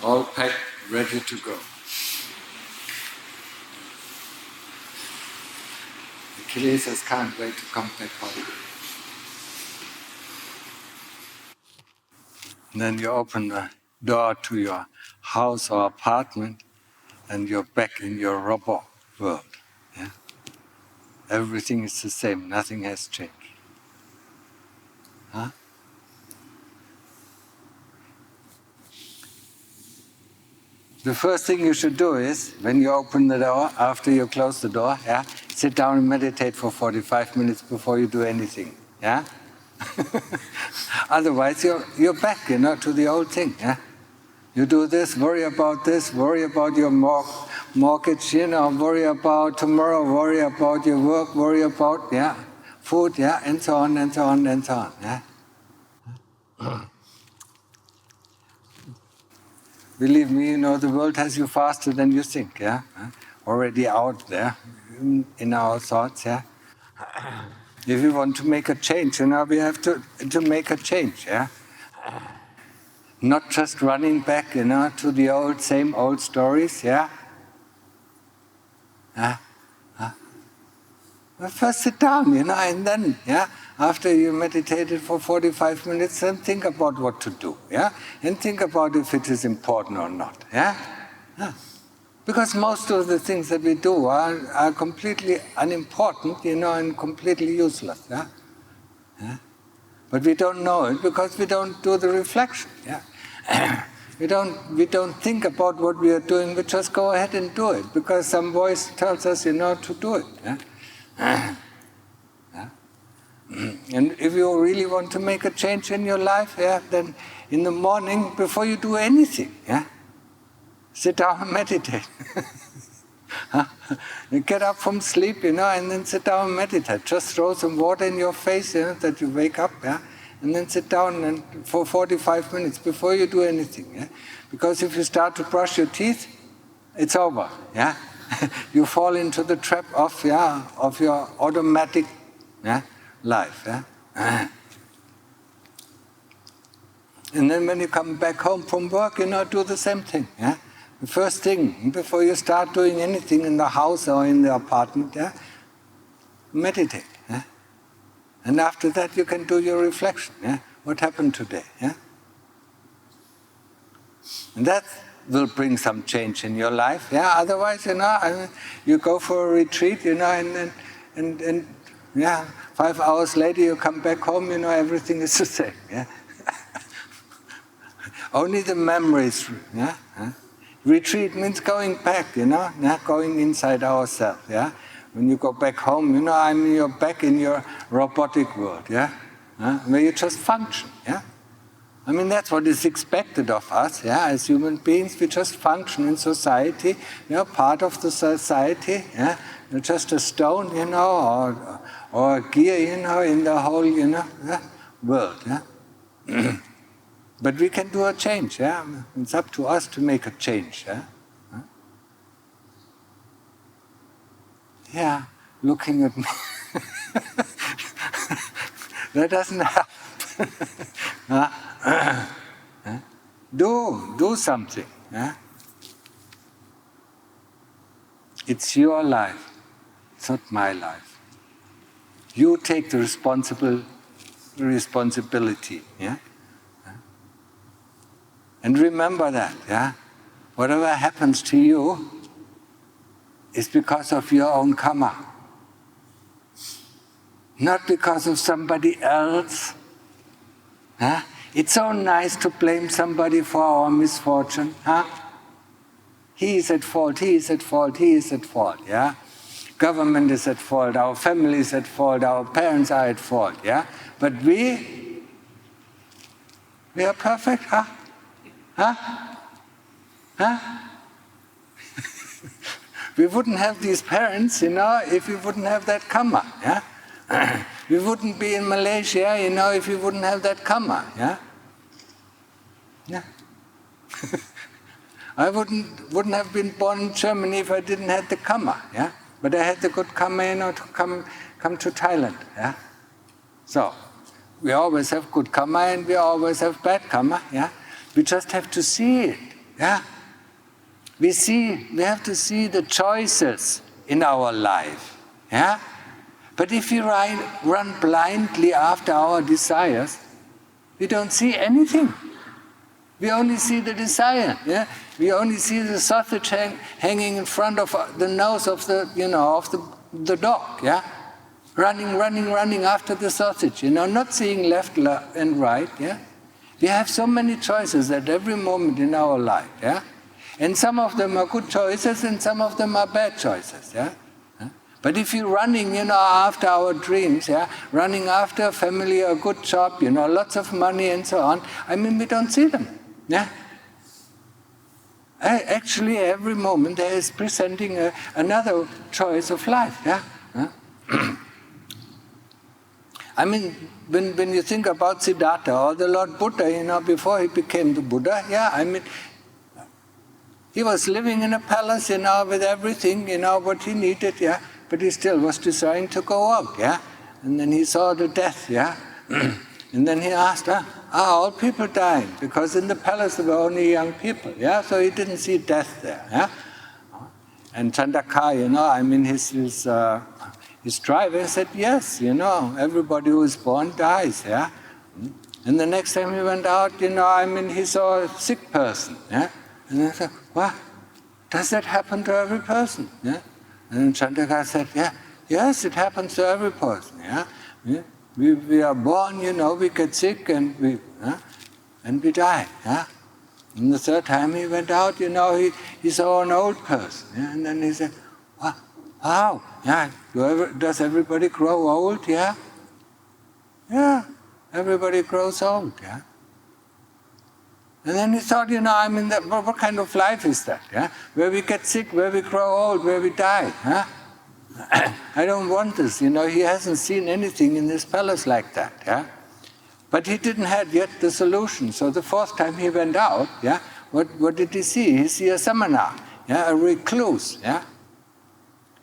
all packed, ready to go. The kilesas can't wait to come back home. And then you open the door to your house or apartment, and you're back in your robot world. Yeah? Everything is the same, nothing has changed. Huh? The first thing you should do is, when you open the door, after you close the door, yeah, sit down and meditate for 45 minutes before you do anything. Yeah? Otherwise, you're back, to the old thing. Yeah? You do this, worry about your mortgage, worry about tomorrow, worry about your work, worry about food, and so on, and so on, and so on. Yeah? Believe me, the world has you faster than you think. Yeah? Already out there in our thoughts. Yeah? If we want to make a change, we have to make a change. Yeah? Not just running back, to the same old stories. Yeah? Well, first sit down, and then, after you meditated for 45 minutes, then think about what to do, and think about if it is important or not, Because most of the things that we do are completely unimportant, and completely useless, But we don't know it because we don't do the reflection, We don't think about what we are doing. We just go ahead and do it because some voice tells us, to do it. And if you really want to make a change in your life, then in the morning, before you do anything, sit down and meditate. You get up from sleep, and then sit down and meditate. Just throw some water in your face, that you wake up, and then sit down and for 45 minutes before you do anything. Because if you start to brush your teeth, it's over. You fall into the trap of your automatic life. And then when you come back home from work, do the same thing. The first thing, before you start doing anything in the house or in the apartment, meditate. And after that, you can do your reflection. What happened today? And that will bring some change in your life. Otherwise, you go for a retreat, and 5 hours later you come back home, everything is the same. Only the memories. Retreat means going back, going inside ourselves. When you go back home, you're back in your robotic world, where you just function, that's what is expected of us, as human beings. We just function in society, part of the society, You're just a stone, or a gear, in the whole, world, But we can do a change, It's up to us to make a change, looking at me. That doesn't help. Do something. It's your life. It's not my life. You take the responsibility. And remember that. Whatever happens to you is because of your own karma. Not because of somebody else. It's so nice to blame somebody for our misfortune. He is at fault, he is at fault, he is at fault. Government is at fault, our family is at fault, our parents are at fault. But we are perfect, We wouldn't have these parents, if we wouldn't have that karma. We wouldn't be in Malaysia, if we wouldn't have that karma. I wouldn't have been born in Germany if I didn't have the karma. But I had the good karma, to come to Thailand. So we always have good karma and we always have bad karma. We just have to see it. Yeah? We have to see the choices in our life. Yeah? But if we run blindly after our desires, we don't see anything. We only see the desire. Yeah? We only see the sausage hanging in front of the nose of the dog. Yeah? Running after the sausage. Not seeing left and right. Yeah? We have so many choices at every moment in our life. Yeah? And some of them are good choices, and some of them are bad choices. Yeah? But if you're running, after our dreams, yeah, running after a family, a good job, lots of money and so on, we don't see them. Yeah? Actually, every moment there is presenting another choice of life. Yeah? When you think about Siddhartha or the Lord Buddha, before he became the Buddha, yeah, he was living in a palace, with everything, what he needed, yeah. But he still was desiring to go out, yeah? And then he saw the death, yeah? And then he asked, are all people dying? Because in the palace there were only young people, yeah? So he didn't see death there, yeah? And Chandaka, his driver said, yes, everybody who is born dies, yeah? And the next time he went out, he saw a sick person, yeah? And I said, what? Does that happen to every person, yeah? And Chandaka said, yes, it happens to every person. Yeah? We are born, we get sick and we die. Yeah? And the third time he went out, he saw an old person. Yeah? And then he said, wow, yeah, does everybody grow old? Yeah? Yeah, everybody grows old. Yeah? And then he thought, what kind of life is that? Yeah? Where we get sick, where we grow old, where we die. Huh? I don't want this. He hasn't seen anything in this palace like that. Yeah? But he didn't have yet the solution. So the fourth time he went out, yeah, what did he see? He see a samana, yeah, a recluse. Yeah?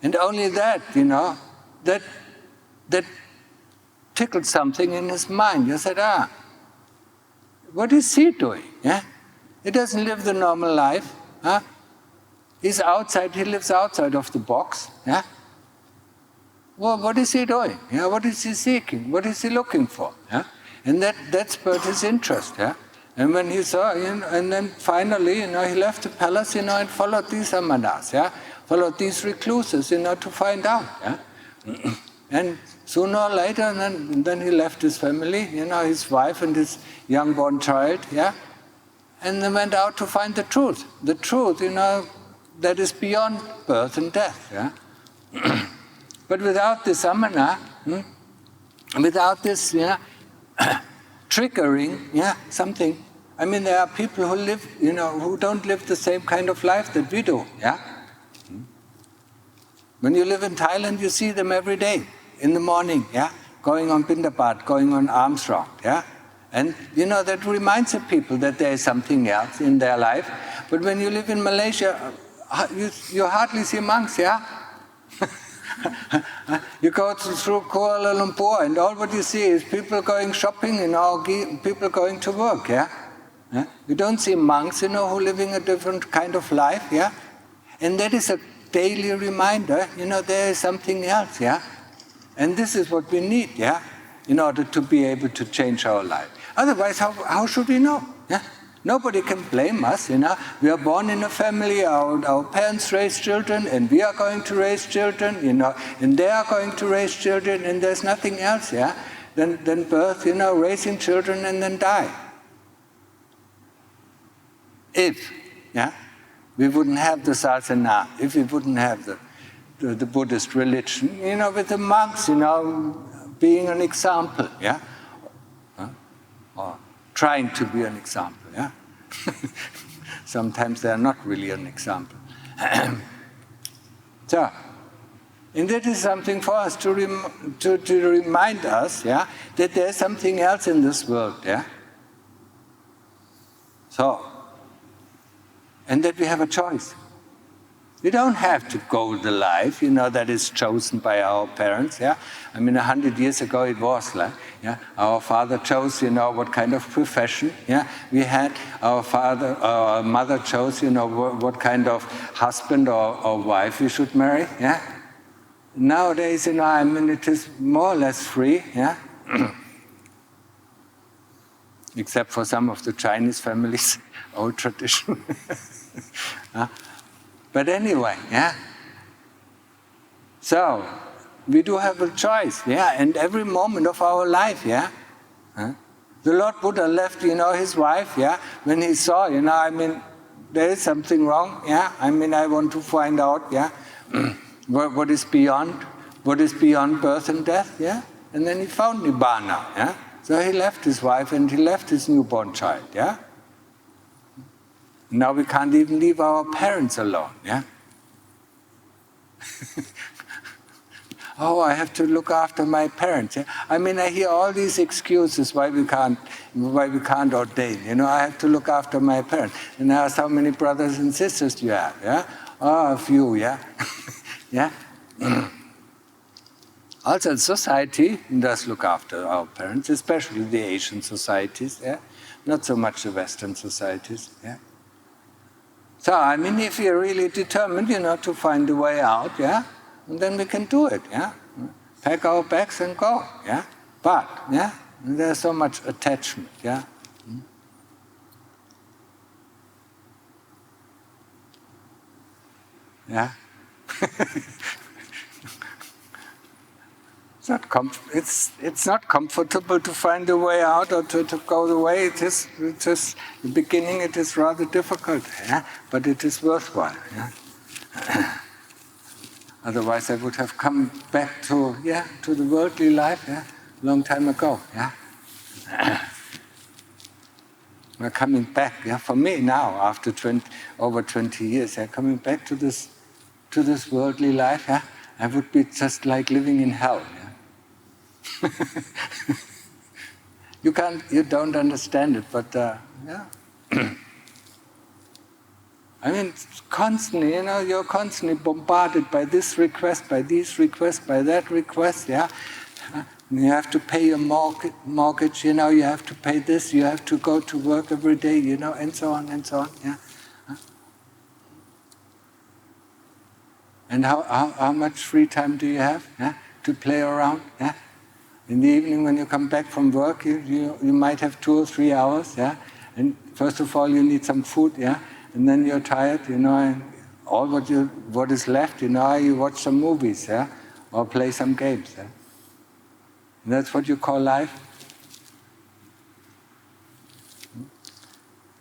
And only that, that tickled something in his mind. He said, what is he doing? Yeah? He doesn't live the normal life. Huh? He's outside, he lives outside of the box. Yeah? Well, what is he doing? Yeah? What is he seeking? What is he looking for? Yeah? And that spurred his interest. Yeah? And when he saw, and then finally, he left the palace, and followed these samanas, yeah? Followed these recluses, to find out. Yeah? And sooner or later, and then he left his family, his wife and his young-born child, yeah? And they went out to find the truth. The truth, that is beyond birth and death, yeah? But without this samana, without this, triggering, yeah, something. There are people who live, who don't live the same kind of life that we do, yeah? When you live in Thailand, you see them every day. In the morning, yeah, going on Pindapat, going on alms round, yeah, and that reminds the people that there is something else in their life. But when you live in Malaysia, you hardly see monks, yeah. You go through Kuala Lumpur, and all what you see is people going shopping and people going to work, yeah. You don't see monks, who are living a different kind of life, yeah. And that is a daily reminder, there is something else, yeah. And this is what we need, yeah, in order to be able to change our life. Otherwise, how should we know? Yeah? Nobody can blame us, We are born in a family, our parents raise children, and we are going to raise children, and they are going to raise children, and there's nothing else, yeah, than birth, raising children and then die. If, yeah, we wouldn't have the sasana, if we wouldn't have the Buddhist religion, with the monks, being an example, yeah? Or trying to be an example, yeah? Sometimes they are not really an example. So, and that is something for us to remind us, yeah, that there's something else in this world, yeah? So, and that we have a choice. We don't have to go the life, that is chosen by our parents, yeah. 100 years ago it was like, yeah, our father chose, what kind of profession, yeah, we had. Our mother chose, what kind of husband or wife we should marry, yeah. Nowadays, it is more or less free, yeah. Except for some of the Chinese families, old tradition. But anyway, yeah. So, we do have a choice, yeah, and every moment of our life, yeah. The Lord Buddha left, his wife, yeah, when he saw, there is something wrong, yeah. I want to find out, yeah, what is beyond birth and death, yeah. And then he found Nibbana, yeah. So he left his wife and he left his newborn child, yeah. Now we can't even leave our parents alone, yeah? Oh, I have to look after my parents. Yeah? I hear all these excuses why we can't ordain. I have to look after my parents. And I ask how many brothers and sisters do you have, yeah? Oh, a few, yeah? Yeah? Also, society does look after our parents, especially the Asian societies, yeah? Not so much the Western societies, yeah? So, if you're really determined, to find a way out, yeah, then we can do it, yeah. Pack our bags and go, yeah. But, yeah, there's so much attachment, yeah. Yeah. It's not comfortable to find a way out or to go the way. It is the beginning. It is rather difficult, yeah? But it is worthwhile. Yeah? Otherwise, I would have come back to the worldly life, yeah, long time ago. Yeah, we're coming back. Yeah, for me now, after over 20 years, yeah, coming back to this worldly life. Yeah, I would be just like living in hell. Yeah? You don't understand it, but yeah. Constantly, you're constantly bombarded by this request, by these requests, by that request, yeah. You have to pay your mortgage, you have to pay this, you have to go to work every day, and so on, yeah. And how much free time do you have, yeah, to play around, yeah? In the evening when you come back from work, you might have 2 or 3 hours, yeah? And first of all, you need some food, yeah? And then you're tired, and all what is left, you watch some movies, yeah? Or play some games, yeah? And that's what you call life.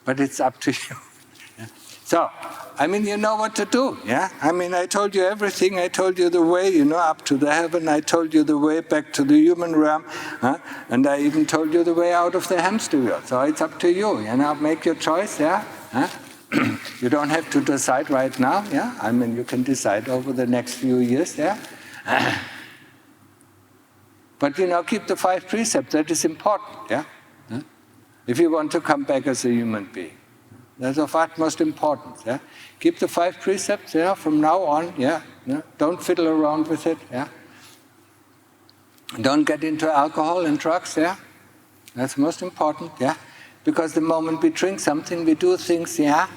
But it's up to you. Yeah? So, you know what to do, yeah? I told you everything. I told you the way, up to the heaven. I told you the way back to the human realm. And I even told you the way out of the hamster wheel. So it's up to you, make your choice, yeah? You don't have to decide right now, yeah? You can decide over the next few years, yeah? But, keep the 5 precepts. That is important, yeah? If you want to come back as a human being. That's of utmost importance, yeah? Keep the 5 precepts, yeah, from now on, yeah? Don't fiddle around with it, yeah? Don't get into alcohol and drugs, yeah? That's most important, yeah? Because the moment we drink something, we do things, yeah?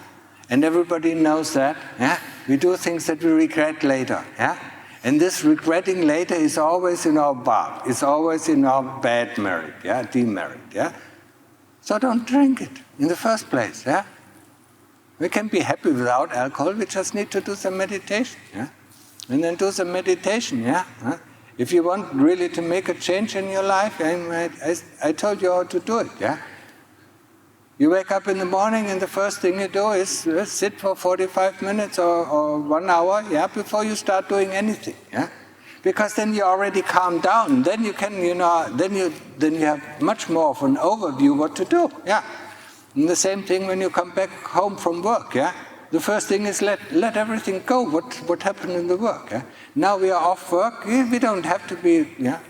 And everybody knows that, yeah? We do things that we regret later, yeah? And this regretting later is always in our bad. It's always in our bad merit, yeah? Demerit, yeah? So don't drink it in the first place, yeah? We can be happy without alcohol, we just need to do some meditation, yeah? And then do some meditation, yeah? If you want really to make a change in your life, I told you how to do it, yeah? You wake up in the morning and the first thing you do is sit for 45 minutes or 1 hour, yeah, before you start doing anything, yeah? Because then you already calm down, then you can, then you have much more of an overview what to do, yeah? And the same thing when you come back home from work, yeah? The first thing is let everything go, what happened in the work, yeah? Now we are off work, we don't have to be, yeah?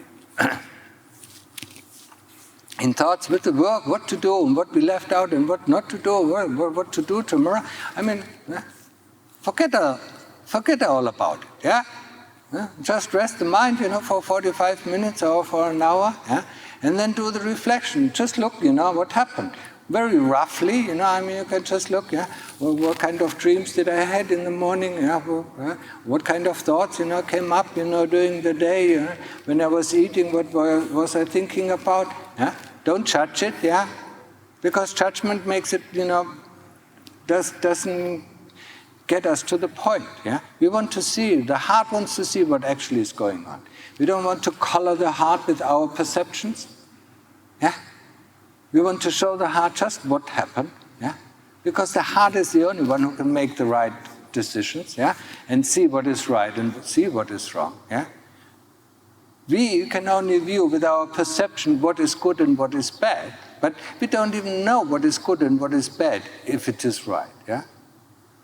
In thoughts with the work, what to do and what we left out and what not to do, what to do tomorrow. forget all about it, yeah? Just rest the mind, for 45 minutes or for an hour, yeah? And then do the reflection. Just look, what happened. Very roughly, you can just look, yeah? Well, what kind of dreams did I had in the morning? Yeah? What kind of thoughts, came up, during the day? When I was eating, what was I thinking about? Yeah? Don't judge it, yeah? Because judgment makes it, doesn't get us to the point, yeah? We want to see, the heart wants to see what actually is going on. We don't want to color the heart with our perceptions, yeah? We want to show the heart just what happened, yeah? Because the heart is the only one who can make the right decisions, yeah? And see what is right and see what is wrong, yeah? We can only view with our perception what is good and what is bad, but we don't even know what is good and what is bad if it is right, yeah?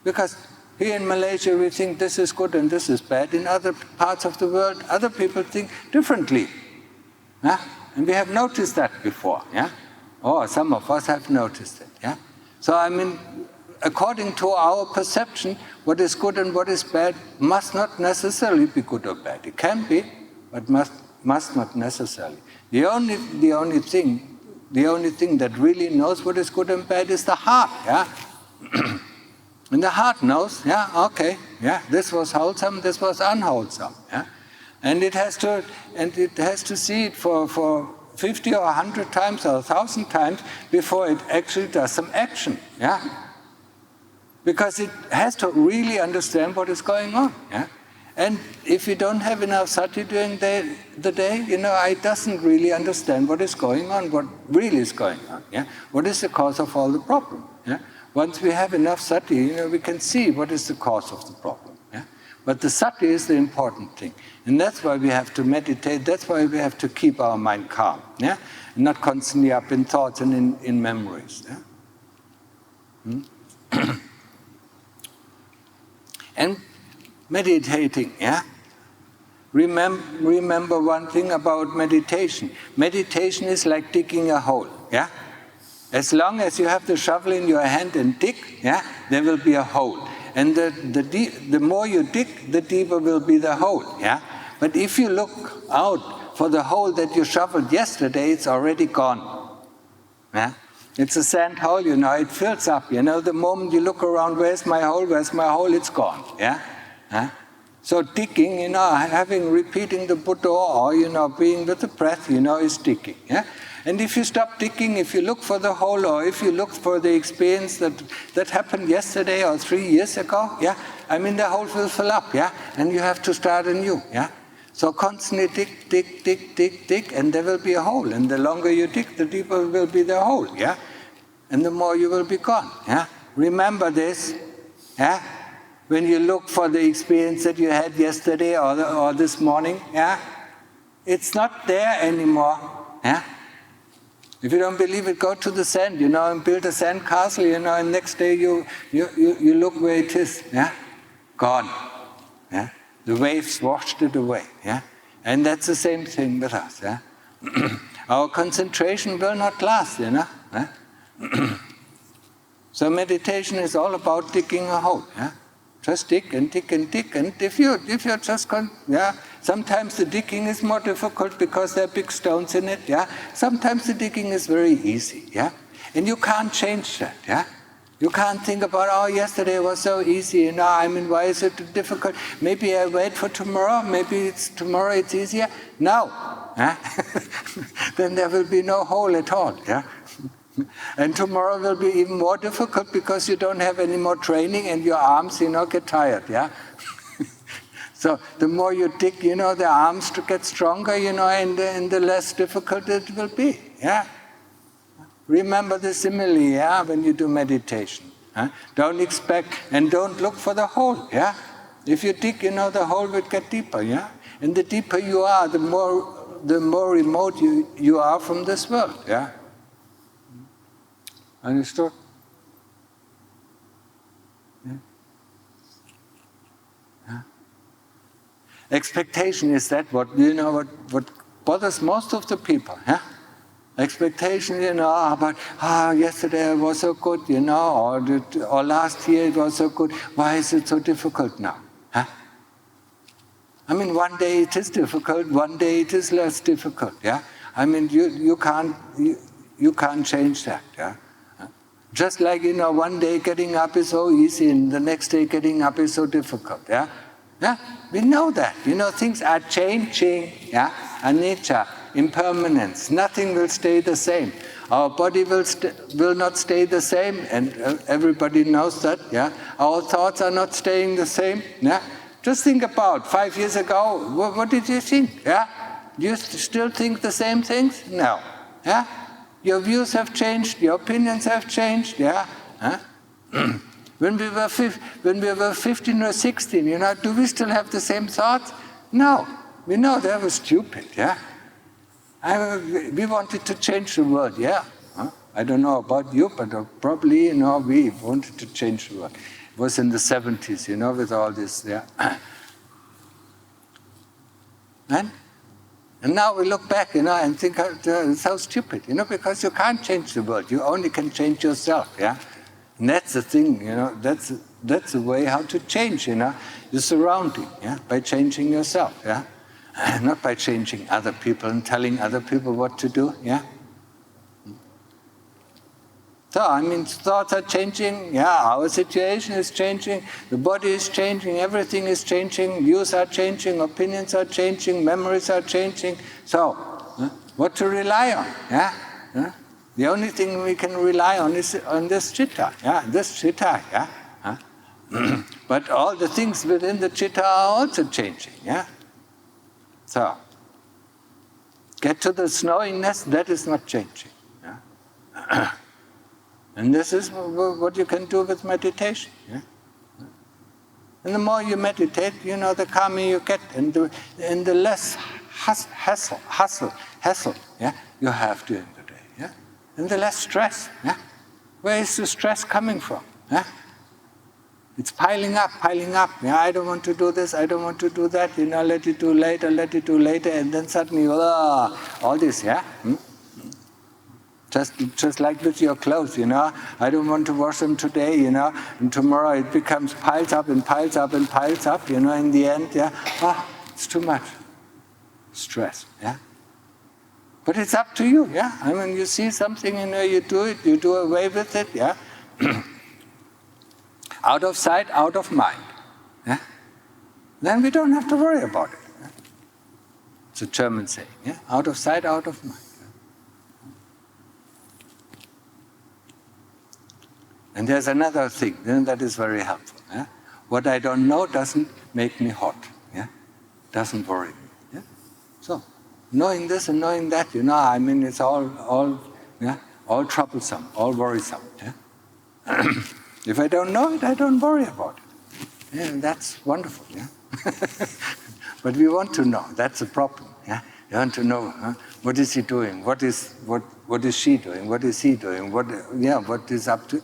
Because here in Malaysia we think this is good and this is bad. In other parts of the world, other people think differently, yeah? And we have noticed that before, yeah? Or some of us have noticed it, yeah? So according to our perception, what is good and what is bad must not necessarily be good or bad. It can be, but must not necessarily. The only thing that really knows what is good and bad is the heart, yeah? And the heart knows, yeah, okay, yeah, this was wholesome, this was unwholesome, yeah? And it has to see it for 50 or 100 times or 1,000 times before it actually does some action, yeah? Because it has to really understand what is going on, yeah? And if you don't have enough sati during the day, it doesn't really understand what is going on, what really is going on, yeah? What is the cause of all the problem, yeah? Once we have enough sati, we can see what is the cause of the problem, yeah? But the sati is the important thing. And that's why we have to meditate, that's why we have to keep our mind calm, yeah? And not constantly up in thoughts and in memories, yeah? And meditating, yeah? Remember one thing about meditation. Meditation is like digging a hole, yeah? As long as you have the shovel in your hand and dig, yeah, there will be a hole. And the more you dig, the deeper will be the hole, yeah? But if you look out for the hole that you shoveled yesterday, it's already gone, yeah? It's a sand hole, it fills up, the moment you look around, where's my hole, it's gone, yeah? Huh? So digging, repeating the Buddha or, being with the breath, is digging, yeah? And if you stop digging, if you look for the hole or if you look for the experience that happened yesterday or 3 years ago, yeah? The hole will fill up, yeah? And you have to start anew, yeah? So constantly dig, and there will be a hole. And the longer you dig, the deeper will be the hole, yeah? And the more you will be gone, yeah? Remember this, yeah? When you look for the experience that you had yesterday or this morning, yeah? It's not there anymore, yeah? If you don't believe it, go to the sand, and build a sand castle, and next day you look where it is, yeah? Gone, yeah? The waves washed it away, yeah? And that's the same thing with us, yeah? Our concentration will not last, yeah? So meditation is all about digging a hole, yeah? Just dig and dig and dig, and if you're just, sometimes the digging is more difficult because there are big stones in it, yeah? Sometimes the digging is very easy, yeah? And you can't change that, yeah? You can't think about, yesterday was so easy, why is it difficult? Maybe I wait for tomorrow, maybe tomorrow it's easier. No, yeah? Then there will be no hole at all, yeah? And tomorrow will be even more difficult because you don't have any more training and your arms, get tired, yeah? So the more you dig, the arms to get stronger, and the less difficult it will be, yeah? Remember the simile, yeah, when you do meditation. Huh? Don't expect, and don't look for the hole, yeah? If you dig, the hole will get deeper, yeah? And the deeper you are, the more remote you are from this world, yeah? Understood? Yeah. Yeah. Expectation is that what bothers most of the people, yeah? Expectation, about, yesterday it was so good, or last year it was so good, why is it so difficult now? Huh? I mean, one day it is difficult, one day it is less difficult. Yeah, I mean, you can't change that. Yeah, just like one day getting up is so easy, and the next day getting up is so difficult. Yeah, yeah, we know that. Things are changing. Yeah, anicca, impermanence. Nothing will stay the same. Our body will not stay the same, and everybody knows that. Yeah, our thoughts are not staying the same. Yeah. Just think about 5 years ago, what did you think? Yeah? Do you still think the same things? No. Yeah? Your views have changed, your opinions have changed, yeah? Huh? When we were 15 or 16, do we still have the same thoughts? No. We know that was stupid, yeah? We wanted to change the world, yeah? Huh? I don't know about you, but probably, we wanted to change the world. It was in the 70s, with all this, yeah. And now we look back, and think it's so stupid, because you can't change the world. You only can change yourself, yeah. And that's the thing, that's the way how to change, your surrounding, yeah, by changing yourself, yeah, not by changing other people and telling other people what to do, yeah. So, I mean, thoughts are changing, yeah, our situation is changing, the body is changing, everything is changing, views are changing, opinions are changing, memories are changing. So, what to rely on, yeah? The only thing we can rely on is on this citta, yeah, yeah? But all the things within the citta are also changing, yeah? So, get to the knowingness, that is not changing, yeah? And this is what you can do with meditation. Yeah? And the more you meditate, the calmer you get, and the less hassle, yeah, you have during the day. Yeah? And the less stress. Yeah? Where is the stress coming from? Yeah? It's piling up. Yeah? I don't want to do this, I don't want to do that, let it do later, and then suddenly, all this, yeah? Just like with your clothes, I don't want to wash them today, and tomorrow it becomes piles up, in the end, yeah, it's too much stress, yeah. But it's up to you, yeah. I mean, you see something, you do it, you do away with it, yeah. Out of sight, out of mind, yeah. Then we don't have to worry about it. Yeah? It's a German saying, yeah. Out of sight, out of mind. And there's another thing that is very helpful. Yeah? What I don't know doesn't make me hot. Yeah? Doesn't worry me. Yeah? So, knowing this and knowing that, I mean, it's all troublesome, all worrisome. Yeah? If I don't know it, I don't worry about it. Yeah, and that's wonderful. Yeah? But we want to know. That's the problem. Yeah? You want to know, what is he doing? What is she doing? What is he doing? What is up to?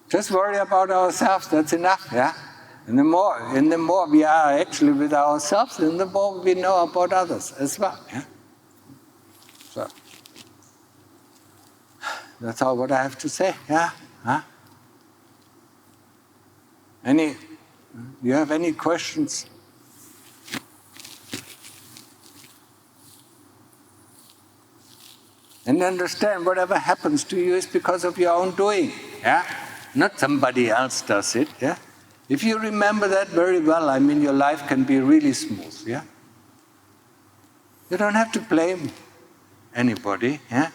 Just worry about ourselves, that's enough, yeah? And the more we are actually with ourselves, then the more we know about others as well, yeah? So, that's all what I have to say, yeah? Huh? You have any questions? And understand whatever happens to you is because of your own doing, yeah? Not somebody else does it, yeah? If you remember that very well, I mean, your life can be really smooth, yeah? You don't have to blame anybody, yeah?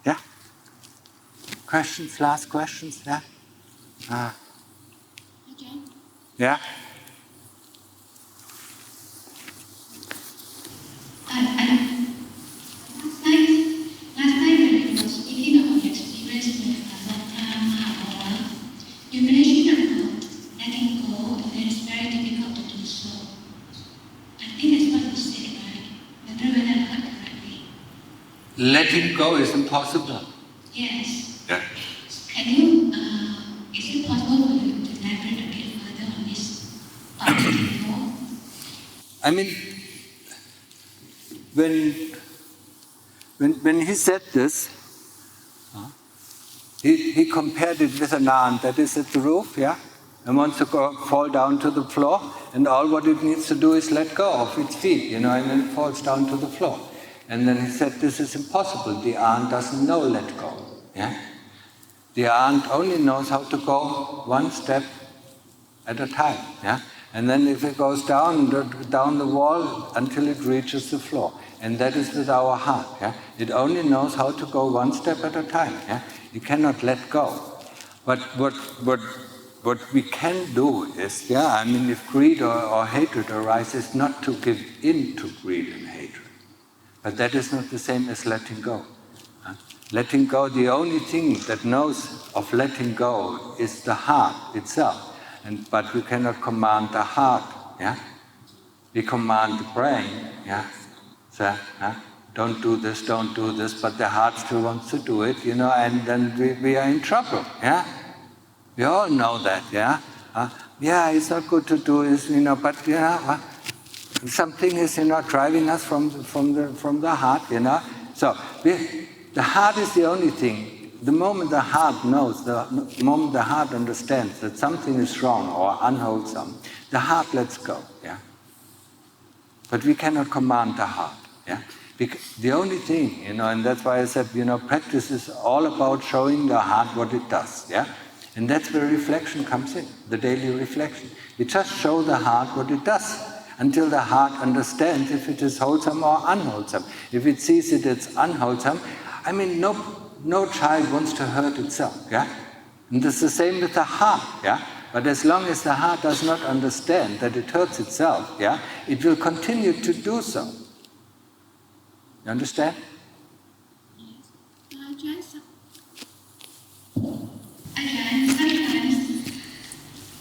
Yeah? Questions, last questions, yeah? Yeah? Last night when you were speaking about your experience with Dhamma or you mentioned about letting go, and then it's very difficult to do so. I think that's what you said, right? I don't know whether I heard correctly. Letting go is impossible. Yes. Yeah. Can you, is it possible for you to elaborate a bit further on this part of letting go? I mean, when he said this, he compared it with an ant that is at the roof, yeah, and wants to fall down to the floor, and all what it needs to do is let go of its feet, and then it falls down to the floor. And then he said, this is impossible. The ant doesn't know let go. Yeah? The ant only knows how to go one step at a time. Yeah? And then if it goes down the wall until it reaches the floor. And that is with our heart. Yeah? It only knows how to go one step at a time. Yeah? It cannot let go. But what we can do is, if greed or hatred arises, not to give in to greed and hatred. But that is not the same as letting go. Letting go, the only thing that knows of letting go is the heart itself. But we cannot command the heart. Yeah? We command the brain. Yeah? So, don't do this, but the heart still wants to do it, and then we are in trouble. Yeah? We all know that. Yeah? It's not good to do this, but something is, driving us from the heart, So the heart is the only thing. The moment the heart knows, the moment the heart understands that something is wrong or unwholesome, the heart lets go. Yeah. But we cannot command the heart. Yeah. Because the only thing, and that's why I said, practice is all about showing the heart what it does. Yeah. And that's where reflection comes in, the daily reflection. We just show the heart what it does, until the heart understands if it is wholesome or unwholesome. If it sees it's unwholesome, no child wants to hurt itself, yeah? And it's the same with the heart, yeah? But as long as the heart does not understand that it hurts itself, yeah, it will continue to do so. You understand? Ajahn, sometimes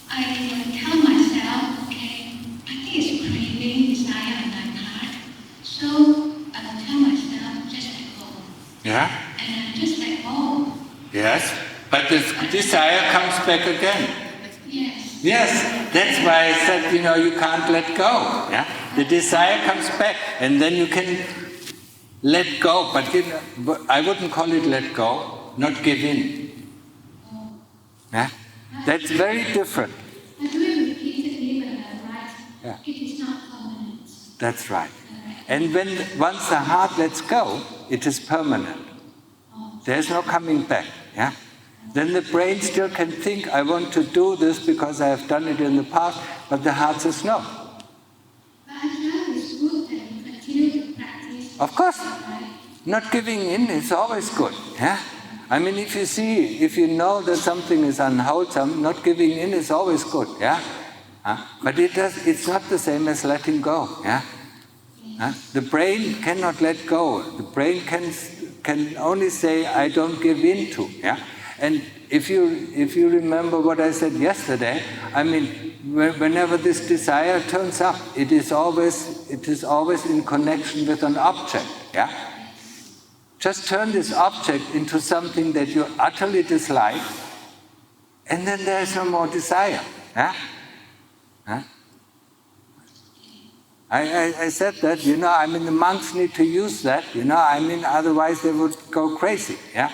I tell myself, okay, I think it's craving, desire on my part. So I will tell myself, just let go. Yeah? And I just let go. Yes, but the desire comes back again. Yes. Yes, that's why I said, you can't let go. Yeah? The desire comes back, and then you can let go, but I wouldn't call it let go, not give in. Yeah? That's very different. I do it repeatedly, but right. Yeah. It is not permanent. That's right. And once the heart lets go, it is permanent. There's no coming back. Yeah? Then the brain still can think, I want to do this because I have done it in the past, but the heart says no. But I feel it's good that you continue to practice. Of course. Right? Not giving in is always good. Yeah? If you know that something is unwholesome, not giving in is always good. Yeah? But it's not the same as letting go. Yeah? The brain cannot let go. The brain can only say, I don't give in to. Yeah? And if you remember what I said yesterday, whenever this desire turns up, it is always in connection with an object. Yeah? Just turn this object into something that you utterly dislike, and then there is no more desire. Yeah? I said that, the monks need to use that, otherwise they would go crazy. Yeah?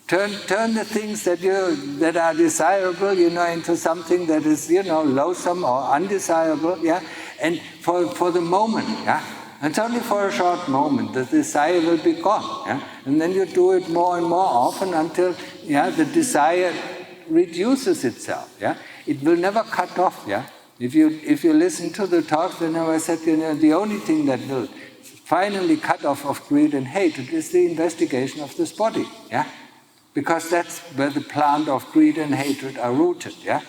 Turn the things that are desirable, into something that is, loathsome or undesirable, yeah? And for the moment, yeah? It's only for a short moment, the desire will be gone, yeah? And then you do it more and more often until, the desire reduces itself, yeah? It will never cut off, yeah? If you listen to the talks, then I said, the only thing that will finally cut off of greed and hatred is the investigation of this body, yeah? Because that's where the plant of greed and hatred are rooted, yeah?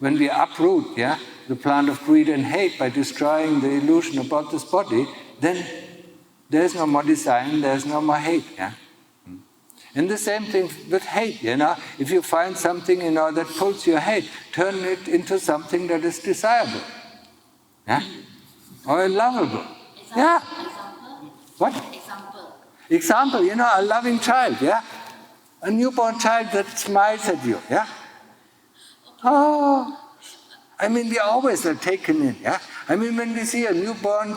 When we uproot, yeah, the plant of greed and hate by destroying the illusion about this body, then there's no more desire and there's no more hate, yeah? And the same thing with hate, If you find something, that pulls your hate, turn it into something that is desirable, yeah? Or lovable. Yeah. Example? What? Example, a loving child, yeah? A newborn child that smiles at you, yeah? Oh, I mean, we always are taken in, yeah? I mean, when we see a newborn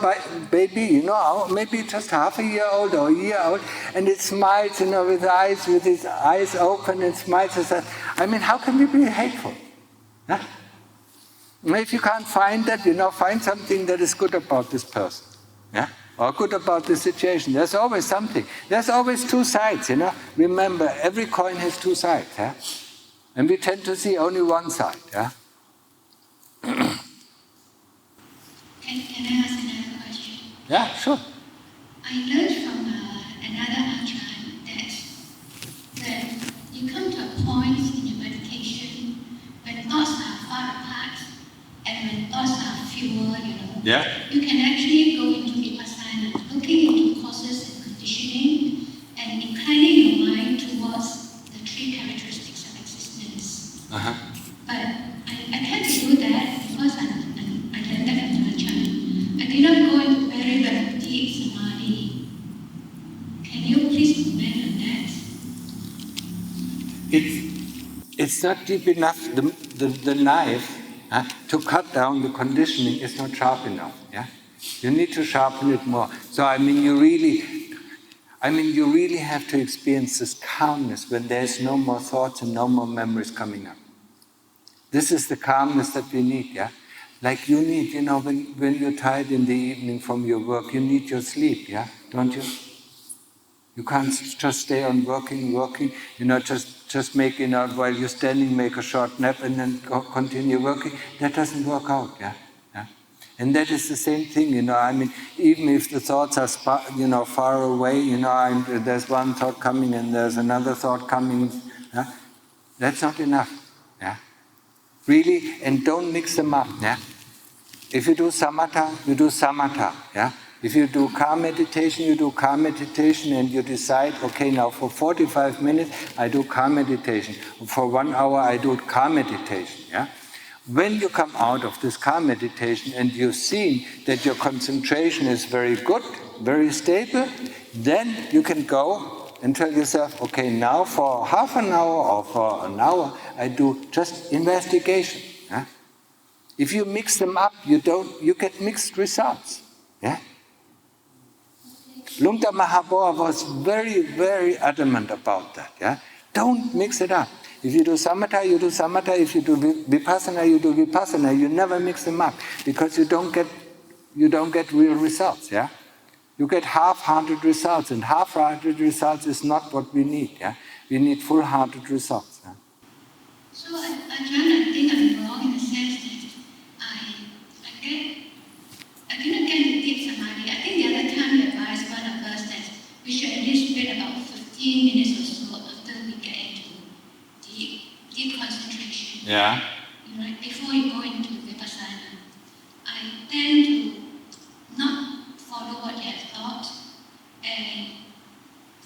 baby, maybe just half a year old or a year old, and it smiles, with its eyes open and smiles and says, I mean, how can we be hateful? Yeah? If you can't find that, find something that is good about this person, yeah? Or good about the situation. There's always something. There's always two sides, Remember, every coin has two sides, yeah? And we tend to see only one side, yeah? Can I ask another question? Yeah, sure. I learned from another Ajahn that when you come to a point in your meditation when thoughts are far apart and when thoughts are fewer, Yeah. you can actually go into vipassana, looking into causes and conditioning and inclining your mind towards the three characteristics of existence. Uh-huh. But I tend to do that because I learned that from Ajahn. I did not go into very deep samadhi. Can you please comment on that? It's not deep enough. The knife to cut down the conditioning is not sharp enough. Yeah, you need to sharpen it more. So you really have to experience this calmness when there's no more thoughts and no more memories coming up. This is the calmness that we need. Yeah, like you need. When you're tired in the evening from your work, you need your sleep. Yeah, don't you? You can't just stay on working, just make, while you're standing, make a short nap and then continue working. That doesn't work out, yeah? And that is the same thing, even if the thoughts are, far away, there's one thought coming and there's another thought coming, yeah? That's not enough, yeah? Really, and don't mix them up, yeah? If you do samatha, you do samatha, yeah? If you do calm meditation, you do calm meditation and you decide, okay, now for 45 minutes I do calm meditation. For 1 hour I do calm meditation, yeah? When you come out of this calm meditation and you've seen that your concentration is very good, very stable, then you can go and tell yourself, okay, now for half an hour or for an hour I do just investigation, yeah? If you mix them up, you get mixed results, yeah? Lungta Mahaboa was very, very adamant about that. Yeah? Don't mix it up. If you do samatha, you do samatha. If you do vipassana, you do vipassana. You never mix them up because you don't get real results. Yeah? You get half-hearted results, and half-hearted results is not what we need. Yeah? We need full-hearted results. Yeah? So, Ajahn, I think I'm wrong in the sense that I didn't get the deep samadhi. I think the other time you advised one of us that we should at least wait about 15 minutes or so after we get into deep concentration. Yeah. Before you go into vipassana. I tend to not follow what you have thought. And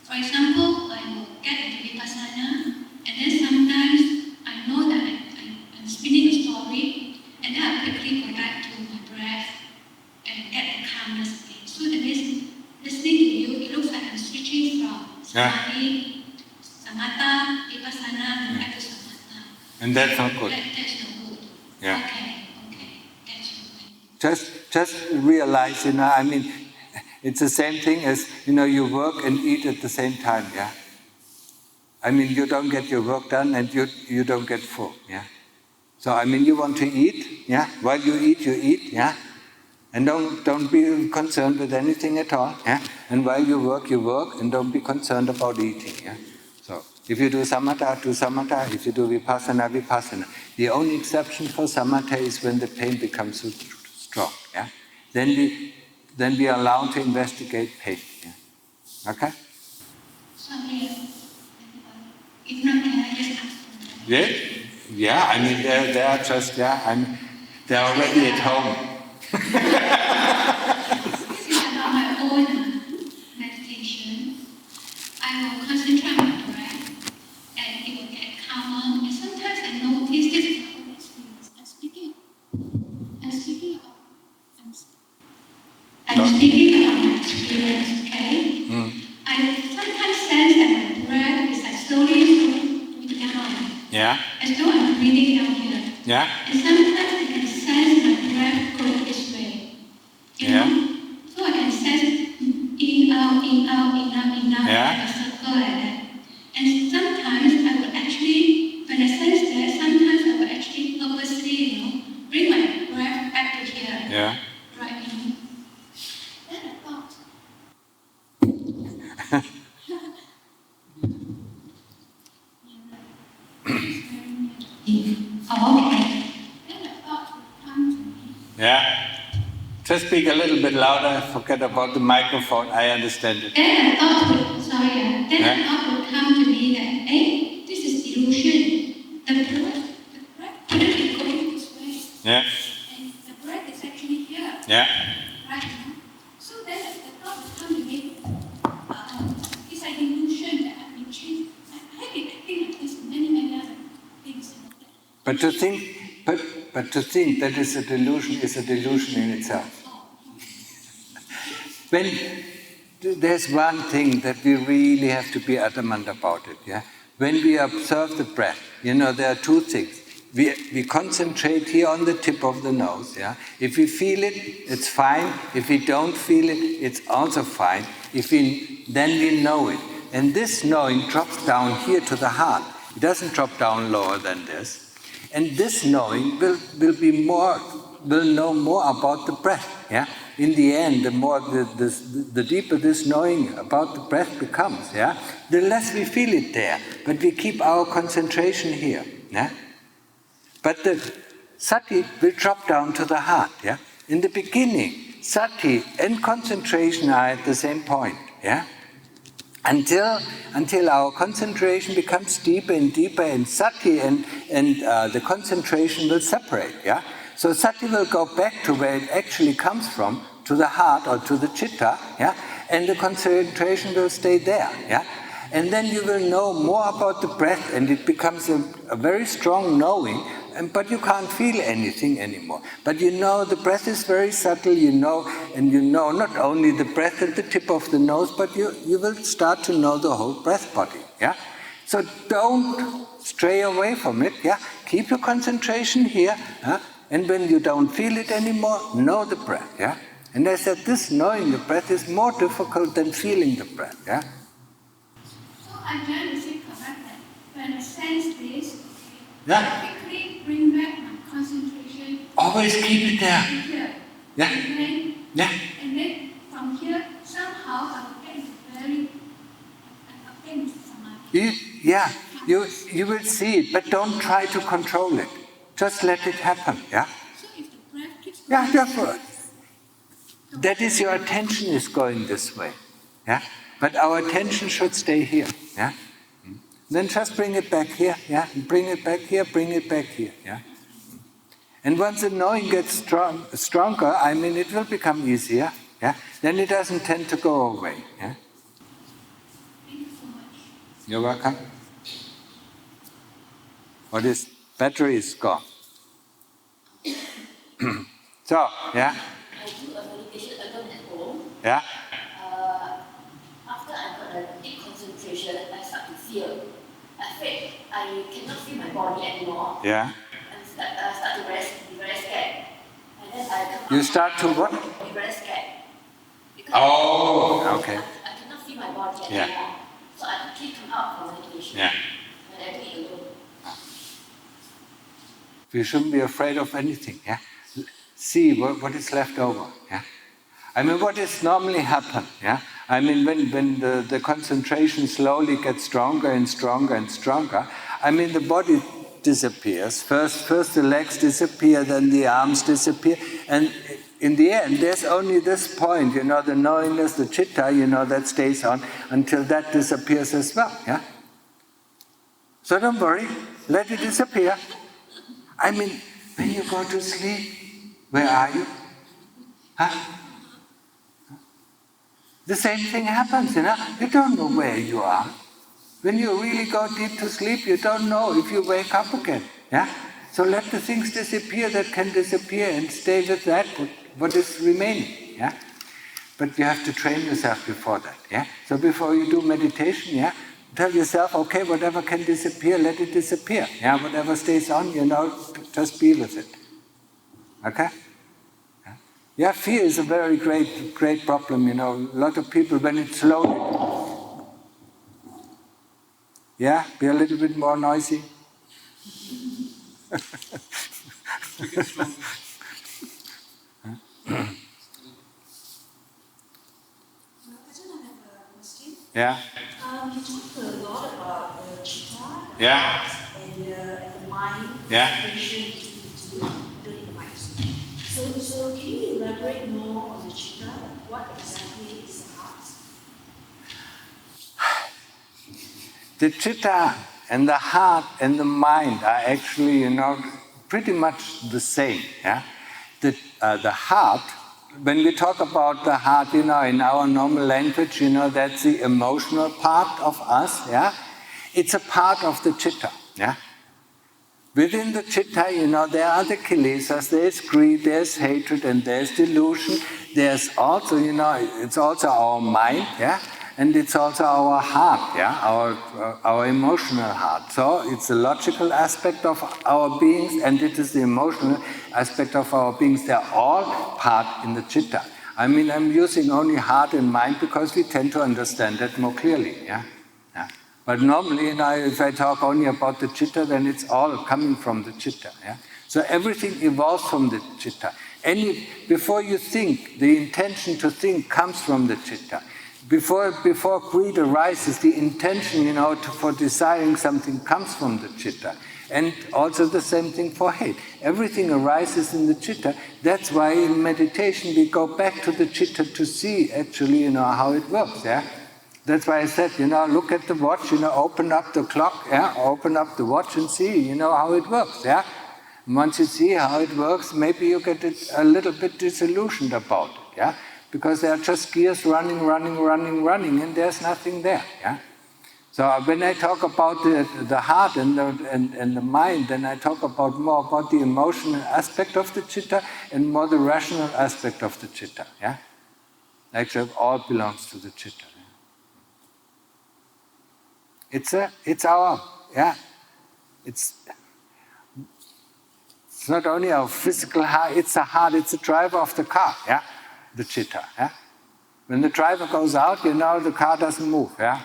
for example, I will get into vipassana, and then sometimes I know that I'm spinning a story, and then I quickly go back to my breath and get the calmness again. So that means, listening to you, it looks like I'm switching from samadhi, samatha, vipassana, and back to samatha. And that's not good. That's not good. Yeah. Okay, that's good. Just realize, it's the same thing as, you work and eat at the same time, yeah? You don't get your work done and you don't get full, yeah? So, you want to eat, yeah? While you eat, yeah? And don't be concerned with anything at all, yeah? And while you work, and don't be concerned about eating, yeah? So, if you do samatha, do samatha. If you do vipassana, vipassana. The only exception for samatha is when the pain becomes so strong, yeah? Then we are allowed to investigate pain, yeah? Okay? Sorry, if not, can I just ask? Yeah, they are just, they're already at home. This is about my own meditation. I will concentrate on my breath, and it will get calmer. And sometimes I notice this is my own experience. I'm speaking about my experience, okay? I sometimes sense that my breath is like slowly going down. Yeah. As though I'm breathing down here. Yeah. And sometimes I can Yeah. So I can sense in, out, in, out, in, out, in, out, Yeah. like a circle like that. And sometimes I will actually, when I sense that, sometimes I will actually purposely, bring my breath back to here. Yeah. Right, Then I thought, oh, okay. Then I thought would come to me. Yeah. Just speak a little bit louder. Forget about the microphone. I understand it. Then I thought I thought would come to me that, hey, this is illusion. The breath couldn't be going this way. Yeah. And the breath is actually here. Yeah. Right now. So then the thought would come to me, it's an illusion that I've been changed. I've been acting like this in many other things. But to think that is a delusion in itself. When there's one thing that we really have to be adamant about it, yeah. When we observe the breath, there are two things. We concentrate here on the tip of the nose, yeah. If we feel it, it's fine. If we don't feel it, it's also fine. Then we know it, and this knowing drops down here to the heart. It doesn't drop down lower than this. And this knowing will know more about the breath. Yeah. In the end, the deeper this knowing about the breath becomes, yeah, the less we feel it there. But we keep our concentration here. Yeah. But the sati will drop down to the heart. Yeah. In the beginning, sati and concentration are at the same point. Yeah. Until our concentration becomes deeper and deeper, and sati and the concentration will separate. Yeah. So sati will go back to where it actually comes from, to the heart or to the citta. Yeah. And the concentration will stay there. Yeah. And then you will know more about the breath, and it becomes a very strong knowing. But you can't feel anything anymore. But the breath is very subtle, and not only the breath at the tip of the nose, but you will start to know the whole breath body. Yeah? So don't stray away from it. Yeah? Keep your concentration here, and when you don't feel it anymore, know the breath. Yeah? And I said, this knowing the breath is more difficult than feeling the breath. Yeah? So I'm trying to say correct that when I sense this, Yeah. bring back my concentration. Always keep it there. Here. Yeah. And then from here, somehow I will get very samadhi. Yeah, you will see it, but don't try to control it. Just let it happen. Yeah. So if the breath keeps going, Yeah, that is, your attention is going this way. Yeah. But our attention should stay here. Yeah. Then just bring it back here, yeah? Bring it back here, bring it back here, yeah? And once the knowing gets stronger, it will become easier, yeah? Then it doesn't tend to go away, yeah? Thank you so much. You're welcome. Oh, this battery is gone. So, yeah? I do a meditation alone at home. Yeah? After I got a deep concentration, I start to feel. I cannot feel my body anymore. Yeah? And start to be very scared. And then I come You out start to what? be very scared. Because Oh, okay. I cannot feel my body Yeah. anymore. So I quickly come out from meditation. Yeah. When I do it alone. We shouldn't be afraid of anything, yeah? See what is left over, yeah? What is normally happen, yeah? When the concentration slowly gets stronger and stronger and stronger, the body disappears. First the legs disappear, then the arms disappear, and in the end, there's only this point, the knowingness, the citta, that stays on until that disappears as well, yeah? So don't worry, let it disappear. When you go to sleep, where are you? Huh? The same thing happens, You don't know where you are. When you really go deep to sleep, you don't know if you wake up again, yeah? So let the things disappear that can disappear and stay with that, what is remaining, yeah? But you have to train yourself before that, yeah? So before you do meditation, yeah, tell yourself, okay, whatever can disappear, let it disappear, yeah? Whatever stays on, just be with it, okay? Yeah? Yeah, fear is a very great problem, you know. A lot of people, when it's loaded. Yeah, be a little bit more noisy. Yeah. You talked a lot about the citta, Yeah. and the mind, Yeah. separation between the two minds. So can you elaborate more on the citta? What exactly is the heart? The citta and the heart and the mind are actually, you know, pretty much the same. Yeah. The heart. When we talk about the heart, you know, in our normal language, you know, that's the emotional part of us, yeah? It's a part of the citta, yeah? Within the citta, you know, there are the kilesas, there's greed, there's hatred, and there's delusion. There's also, you know, it's also our mind, yeah? And it's also our heart, yeah? Our emotional heart. So it's the logical aspect of our beings, and it is the emotional aspect of our beings. They're all part in the citta. I mean, I'm using only heart and mind because we tend to understand that more clearly, yeah? Yeah. But normally, you know, if I talk only about the citta, then it's all coming from the citta. Yeah? So everything evolves from the citta. Before you think, the intention to think comes from the citta. Before greed arises, the intention, you know, for desiring something comes from the citta. And also the same thing for hate. Everything arises in the citta. That's why in meditation we go back to the citta to see actually, you know, how it works. Yeah. That's why I said, you know, look at the watch, you know, open up the clock, yeah, open up the watch and see, you know, how it works, yeah. And once you see how it works, maybe you get a little bit disillusioned about it, yeah, because there are just gears running, and there's nothing there, yeah. So when I talk about the heart and the mind, then I talk more about the emotional aspect of the citta and more the rational aspect of the citta, yeah. Actually, it all belongs to the citta. It's our, yeah, it's not only our physical heart, it's the driver of the car, yeah, the citta, yeah. When the driver goes out, you know, the car doesn't move, yeah,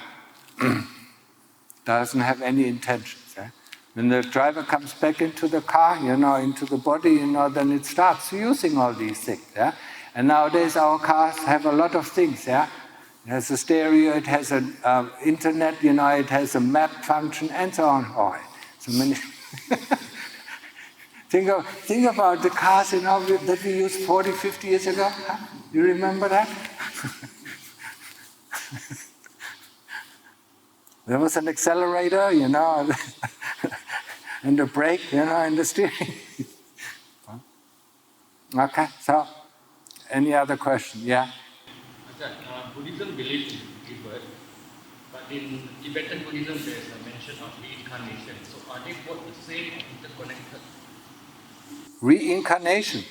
doesn't have any intentions, yeah. When the driver comes back into the car, you know, into the body, you know, then it starts using all these things, yeah. And nowadays our cars have a lot of things, yeah. It has a stereo, it has an internet, you know, it has a map function, and so on. Oh, so many. think about the cars, you know, that we used 40, 50 years ago. Huh? You remember that? There was an accelerator, you know, and a brake, you know, and the steering. Okay, so any other question? Yeah. Buddhism believes in rebirth, but in Tibetan Buddhism there is a mention of reincarnation. So are they both the same or interconnected? Reincarnation.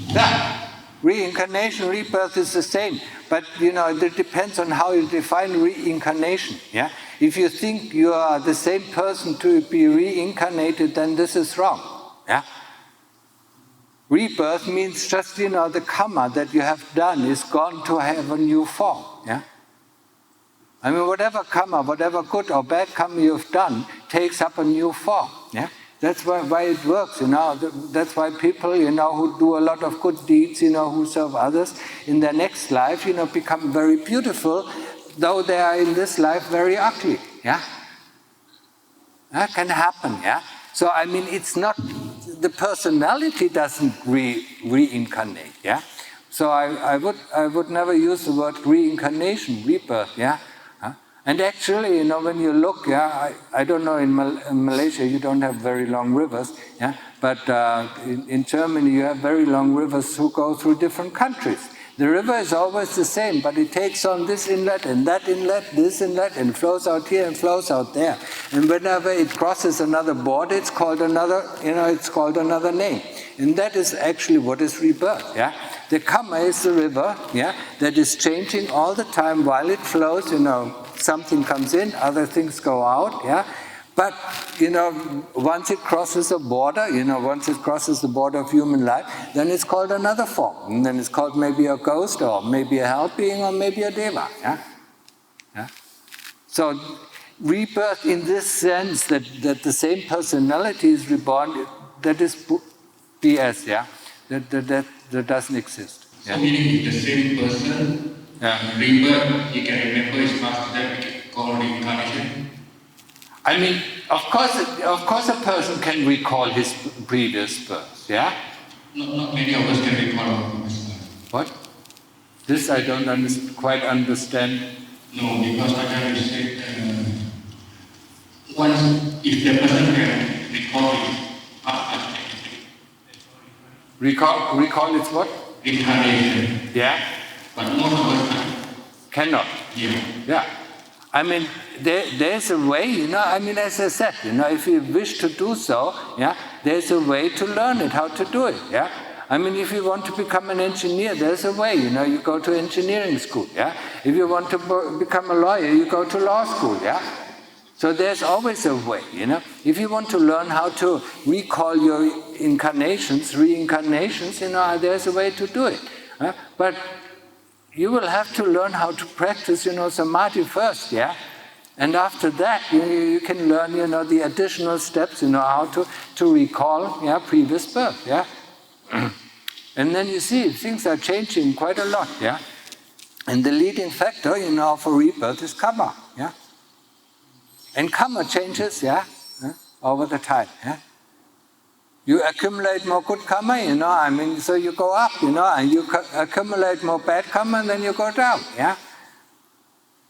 Yeah. Reincarnation, rebirth is the same, but you know, it depends on how you define reincarnation. Yeah. If you think you are the same person to be reincarnated, then this is wrong. Yeah. Rebirth means just, you know, the karma that you have done is gone to have a new form, yeah? I mean, whatever karma, whatever good or bad karma you've done takes up a new form, yeah? That's why it works, you know. That's why people, you know, who do a lot of good deeds, you know, who serve others, in their next life, you know, become very beautiful, though they are in this life very ugly, yeah? That can happen, yeah? So, I mean, it's not, the personality doesn't reincarnate, yeah? So I would never use the word reincarnation, rebirth, yeah? And actually, you know, when you look, yeah, I don't know, in Malaysia you don't have very long rivers, yeah? But in Germany you have very long rivers who go through different countries. The river is always the same, but it takes on this inlet and that inlet, this inlet, and flows out here and flows out there. And whenever it crosses another border, it's called another, you know, it's called another name. And that is actually what is rebirth, yeah? The karma is the river, yeah, that is changing all the time while it flows, you know, something comes in, other things go out, yeah? But once it crosses a border, once it crosses the border of human life, then it's called another form. And then it's called maybe a ghost, or maybe a hell being, or maybe a deva. Yeah? Yeah? So rebirth in this sense, that the same personality is reborn, that is BS, yeah? That doesn't exist. Yeah? So meaning the same person, rebirth, he can remember his past, that we can call reincarnation? I mean, of course a person can recall his previous birth, yeah? Not many of us can recall our previous birth. What? This I don't quite understand. No, because Ajahn said, once, if the person can recall it, recall it's what? Reincarnation. Yeah? But most of us cannot. Yeah. Yeah. I mean, there's a way, I mean, as I said, if you wish to do so, yeah, there's a way to learn it, how to do it, yeah. I mean, if you want to become an engineer, there's a way, you go to engineering school, yeah. If you want to become a lawyer, you go to law school, yeah. So there's always a way, If you want to learn how to recall your reincarnations, there's a way to do it. But you will have to learn how to practice, samadhi first, yeah? And after that, you can learn, the additional steps, how to recall, yeah, previous birth, yeah? And then you see, things are changing quite a lot, yeah? And the leading factor, for rebirth is karma, yeah? And karma changes, yeah, over the time, yeah? You accumulate more good karma, so you go up, and you accumulate more bad karma, and then you go down, yeah?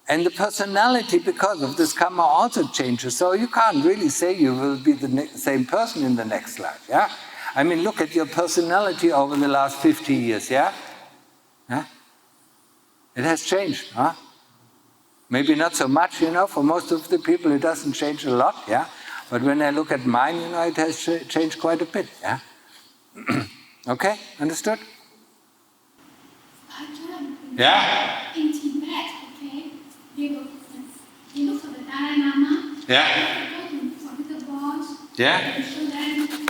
And the personality, because of this karma, also changes, so you can't really say you will be the same person in the next life, yeah? I mean, look at your personality over the last 50 years, yeah? It has changed, huh? Maybe not so much, for most of the people it doesn't change a lot, yeah? But when I look at mine, it has changed quite a bit, yeah? Okay, understood? Yeah? In Tibet, okay, they look for the Dalai Lama. Yeah? They go for little boys. Yeah? They show them little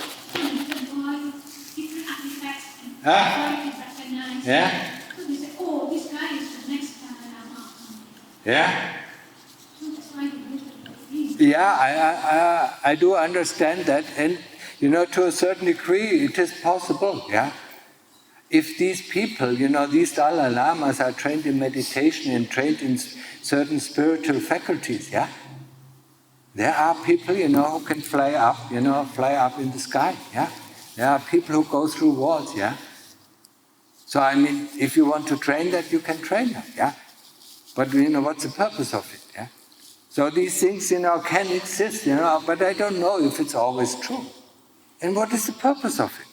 boy, different artifacts, and Ah? they recognize. Yeah? So they say, oh, this guy is the next Dalai Lama. Yeah? So that's why they go to the Buddhist. Yeah, I do understand that, and to a certain degree it is possible, yeah? If these people, these Dalai Lamas are trained in meditation and trained in certain spiritual faculties, yeah? There are people, who can fly up in the sky, yeah? There are people who go through walls, yeah? So I mean, if you want to train that, you can train that, yeah? But what's the purpose of it, yeah? So these things, can exist, but I don't know if it's always true. And what is the purpose of it?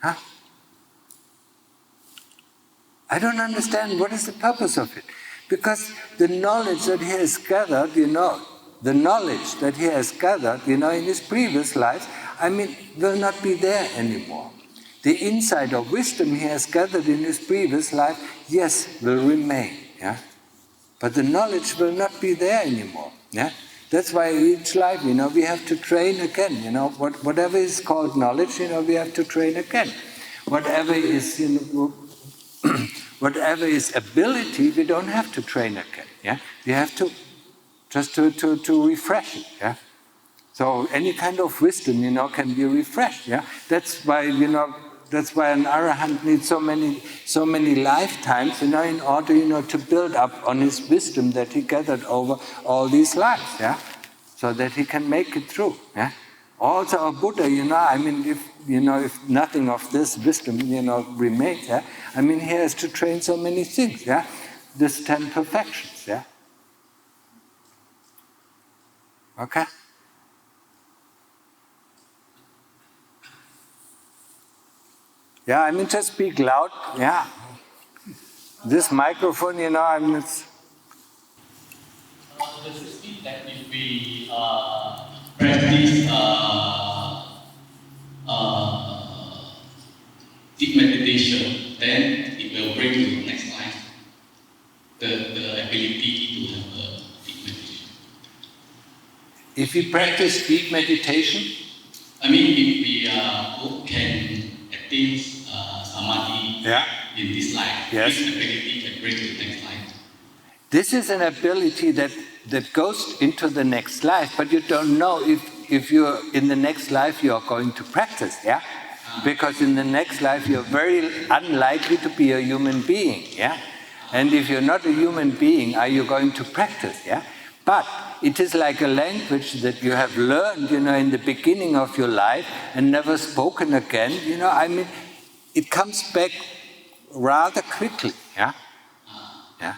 Huh? I don't understand what is the purpose of it. Because the knowledge that he has gathered, the knowledge that he has gathered, in his previous lives, will not be there anymore. The insight of wisdom he has gathered in his previous life, yes, will remain, yeah? But the knowledge will not be there anymore, yeah? That's why each life, we have to train again, whatever is called knowledge, we have to train again. Whatever is, whatever is ability, we don't have to train again, yeah? We have to, just to refresh it, yeah? So any kind of wisdom, can be refreshed, yeah? That's why, that's why an arahant needs so many lifetimes, in order, to build up on his wisdom that he gathered over all these lives, yeah? So that he can make it through, yeah? Also a Buddha, if nothing of this wisdom, remains, yeah? He has to train so many things, yeah? These 10 perfections, yeah? Okay? Yeah, just speak loud, yeah. This microphone, it's... Does it mean that if we practice deep meditation, then it will bring to the next life the ability to have a deep meditation? If if we practice deep meditation, I mean, if we can attain samadhi in this life, yes, this ability can bring to the next life. This is an ability that goes into the next life, but you don't know if you're in the next life you are going to practice, yeah? Because in the next life you're very unlikely to be a human being, yeah? And if you're not a human being, are you going to practice, yeah? But it is like a language that you have learned, in the beginning of your life and never spoken again, I mean, it comes back rather quickly, yeah? Yeah.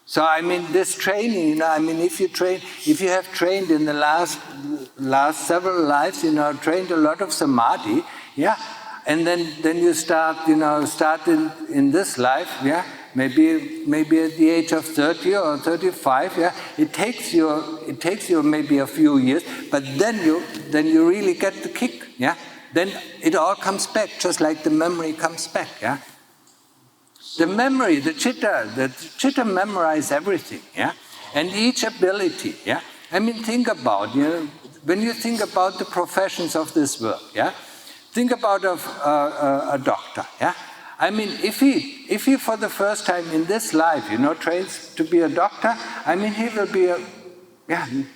So I mean, this training, I mean, if you have trained in the last several lives, trained a lot of samadhi, yeah, and then you start in this life, yeah, maybe at the age of 30 or 35, yeah, it takes you maybe a few years, but then you really get the kick, yeah. Then it all comes back, just like the memory comes back, yeah. The memory, the citta memorize everything, yeah? And each ability, yeah? I mean, think about, when you think about the professions of this world, yeah? Think about a doctor, yeah? I mean, if he for the first time in this life, trains to be a doctor, I mean, he will be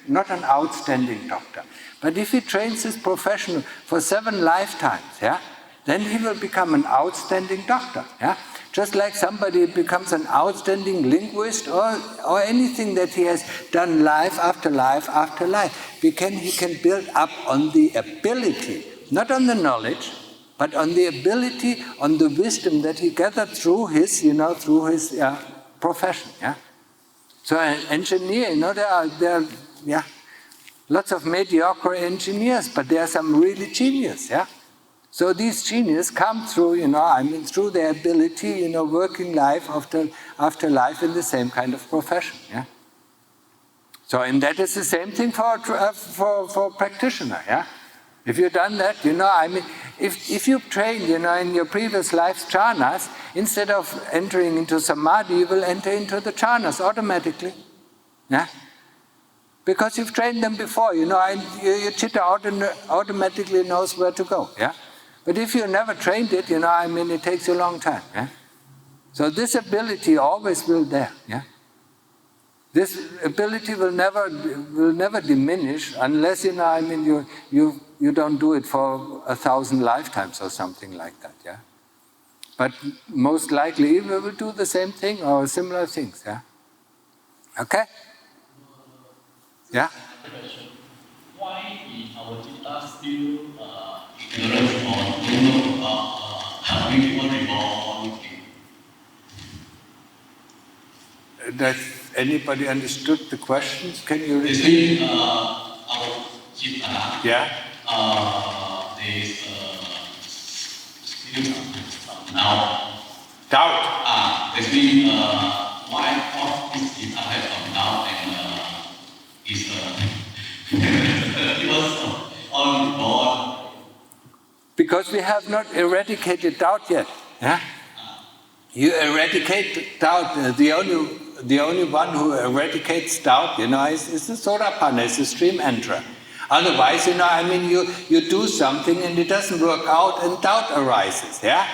not an outstanding doctor. But if he trains his profession for 7 lifetimes, yeah? Then he will become an outstanding doctor, yeah? Just like somebody becomes an outstanding linguist or anything that he has done life after life after life. He can build up on the ability, not on the knowledge, but on the ability, on the wisdom that he gathered through his profession. Yeah. So an engineer, there are lots of mediocre engineers, but there are some really genius. Yeah. So these geniuses come through, through their ability, working life after life in the same kind of profession, yeah. So, and that is the same thing for practitioner, yeah. If you've done that, if you've trained, in your previous life's jhanas, instead of entering into samadhi, you will enter into the jhanas automatically, yeah. Because you've trained them before, and your citta automatically knows where to go, yeah. But if you never trained it, it takes you a long time. Yeah? So this ability always will there. Yeah? This ability will never diminish unless you don't do it for 1,000 lifetimes or something like that. Yeah? But most likely we will do the same thing or similar things. Yeah? Okay? Yeah? Why is our citta still ignorant or don't know helping people reborn? Does anybody understood the questions? Can you repeat? It's been our citta. Yeah. There's still now Doubt. There's been why all this citta have some doubt and it was on board. Because we have not eradicated doubt yet. Yeah? You eradicate doubt. The only one who eradicates doubt, is the Sotapanna, is the stream enterer. Otherwise, you do something and it doesn't work out and doubt arises. Yeah?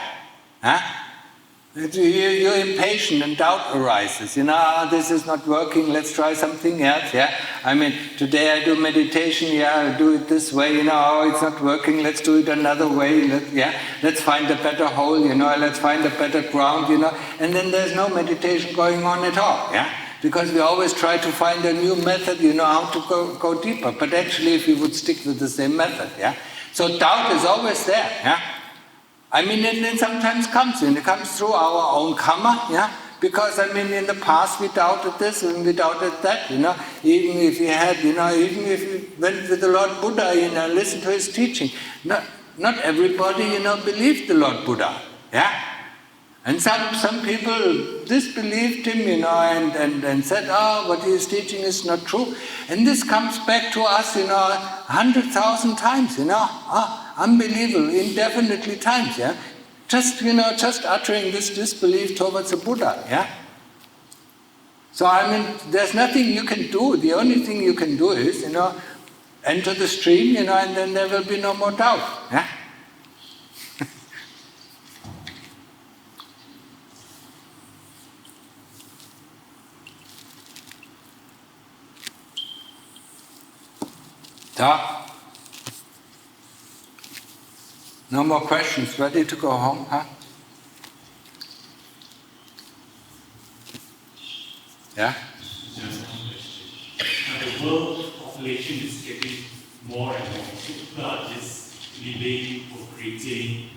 Huh? You're impatient and doubt arises. This is not working, let's try something else. Yeah? Today I do meditation, I do it this way, it's not working, let's do it another way. Let's find a better hole, let's find a better ground, and then there's no meditation going on at all. Yeah? Because we always try to find a new method, how to go deeper. But actually, if we would stick with the same method, yeah. So doubt is always there, yeah. And it sometimes comes in. It comes through our own karma, yeah. Because in the past we doubted this and we doubted that, Even if we had, even if we went with the Lord Buddha, listened to his teaching, not everybody, believed the Lord Buddha, yeah. And some people disbelieved him, and said, what he is teaching is not true. And this comes back to us, 100,000 times, unbelievable, indefinitely times, yeah. Just uttering this disbelief towards the Buddha, yeah. So there's nothing you can do. The only thing you can do is, enter the stream, and then there will be no more doubt. Yeah? No more questions. Ready to go home, huh? Yeah? Just one question. The world population is getting more and more. People are just living, procreating,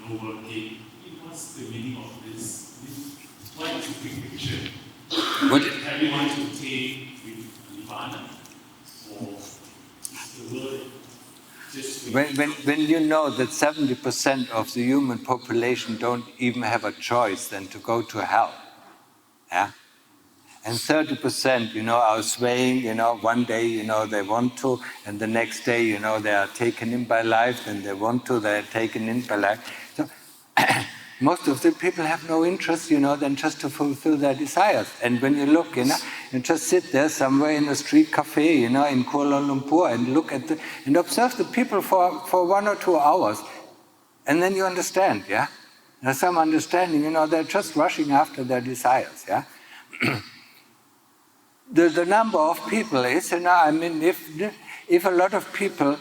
working. What's the meaning of this? What is the big picture? What? Everyone to take with Nirvana? Or is the world just... When you know that 70% of the human population don't even have a choice than to go to hell, yeah? And 30%, are swaying, one day, they want to, and the next day, they are taken in by life, and they want to, they are taken in by life. So most of the people have no interest, than just to fulfill their desires. And when you look, you just sit there somewhere in a street cafe, in Kuala Lumpur, and look at and observe the people for 1 or 2 hours, and then you understand, yeah? There's some understanding, they're just rushing after their desires, yeah? The number of people is, if a lot of people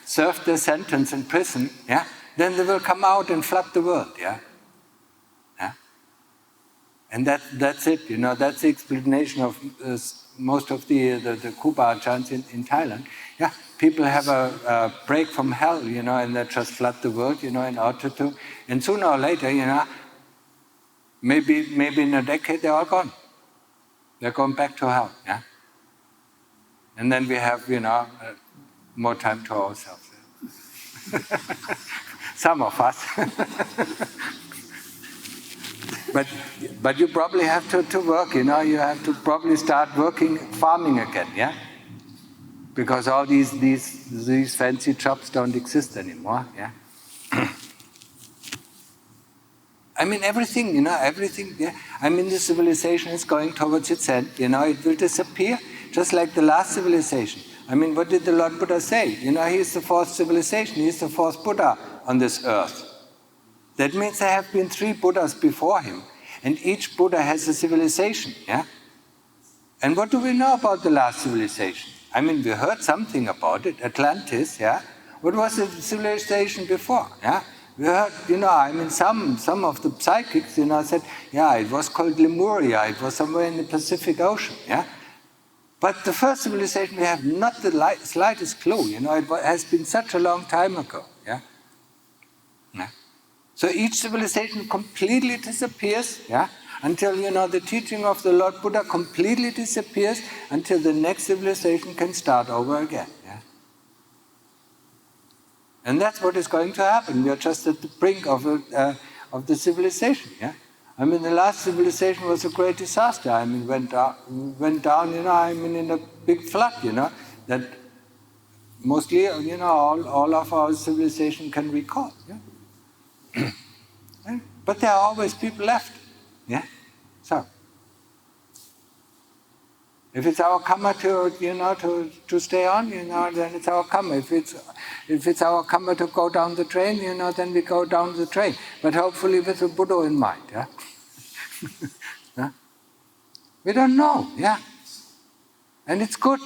serve their sentence in prison, yeah, then they will come out and flood the world, yeah. And that's it, that's the explanation of most of the Kuba Ajahns in Thailand. Yeah, people have a break from hell, and they just flood the world, in order to, and sooner or later, maybe in a decade they're all gone. They're going back to hell, yeah? And then we have, more time to ourselves. Some of us. But you probably have to work, you have to probably start farming again, yeah? Because all these fancy jobs don't exist anymore, yeah? Everything, everything, yeah. The civilization is going towards its end, it will disappear, just like the last civilization. What did the Lord Buddha say? He is the fourth civilization, he is the fourth Buddha on this earth. That means there have been 3 Buddhas before him, and each Buddha has a civilization, yeah? And what do we know about the last civilization? We heard something about it, Atlantis, yeah? What was the civilization before, yeah? We heard, some of the psychics, said, yeah, it was called Lemuria, it was somewhere in the Pacific Ocean, yeah? But the first civilization, we have not the slightest clue, it has been such a long time ago, yeah? So each civilization completely disappears, yeah? Until, the teaching of the Lord Buddha completely disappears, until the next civilization can start over again, yeah? And that's what is going to happen. We are just at the brink of the civilization. Yeah, the last civilization was a great disaster. Went down. In a big flood. That mostly, all of our civilization can recall. Yeah, but there are always people left. Yeah, so. If it's our karma to stay on, then it's our karma. If it's our karma to go down the train, then we go down the train. But hopefully with the Buddha in mind, yeah. Yeah? We don't know, yeah. And it's good,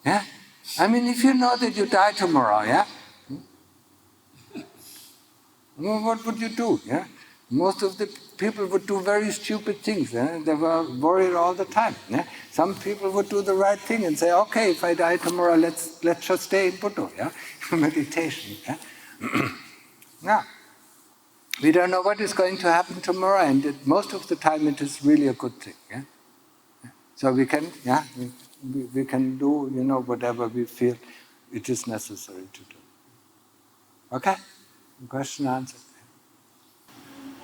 yeah. If you know that you die tomorrow, yeah. Well, what would you do, yeah? Most of the people would do very stupid things. They were worried all the time. Yeah? Some people would do the right thing and say, okay, if I die tomorrow, let's just stay in Buddha, yeah? Meditation. Yeah? Now, we don't know what is going to happen tomorrow, and most of the time it is really a good thing. Yeah? So we can, we can do, whatever we feel it is necessary to do. Okay? Question answered.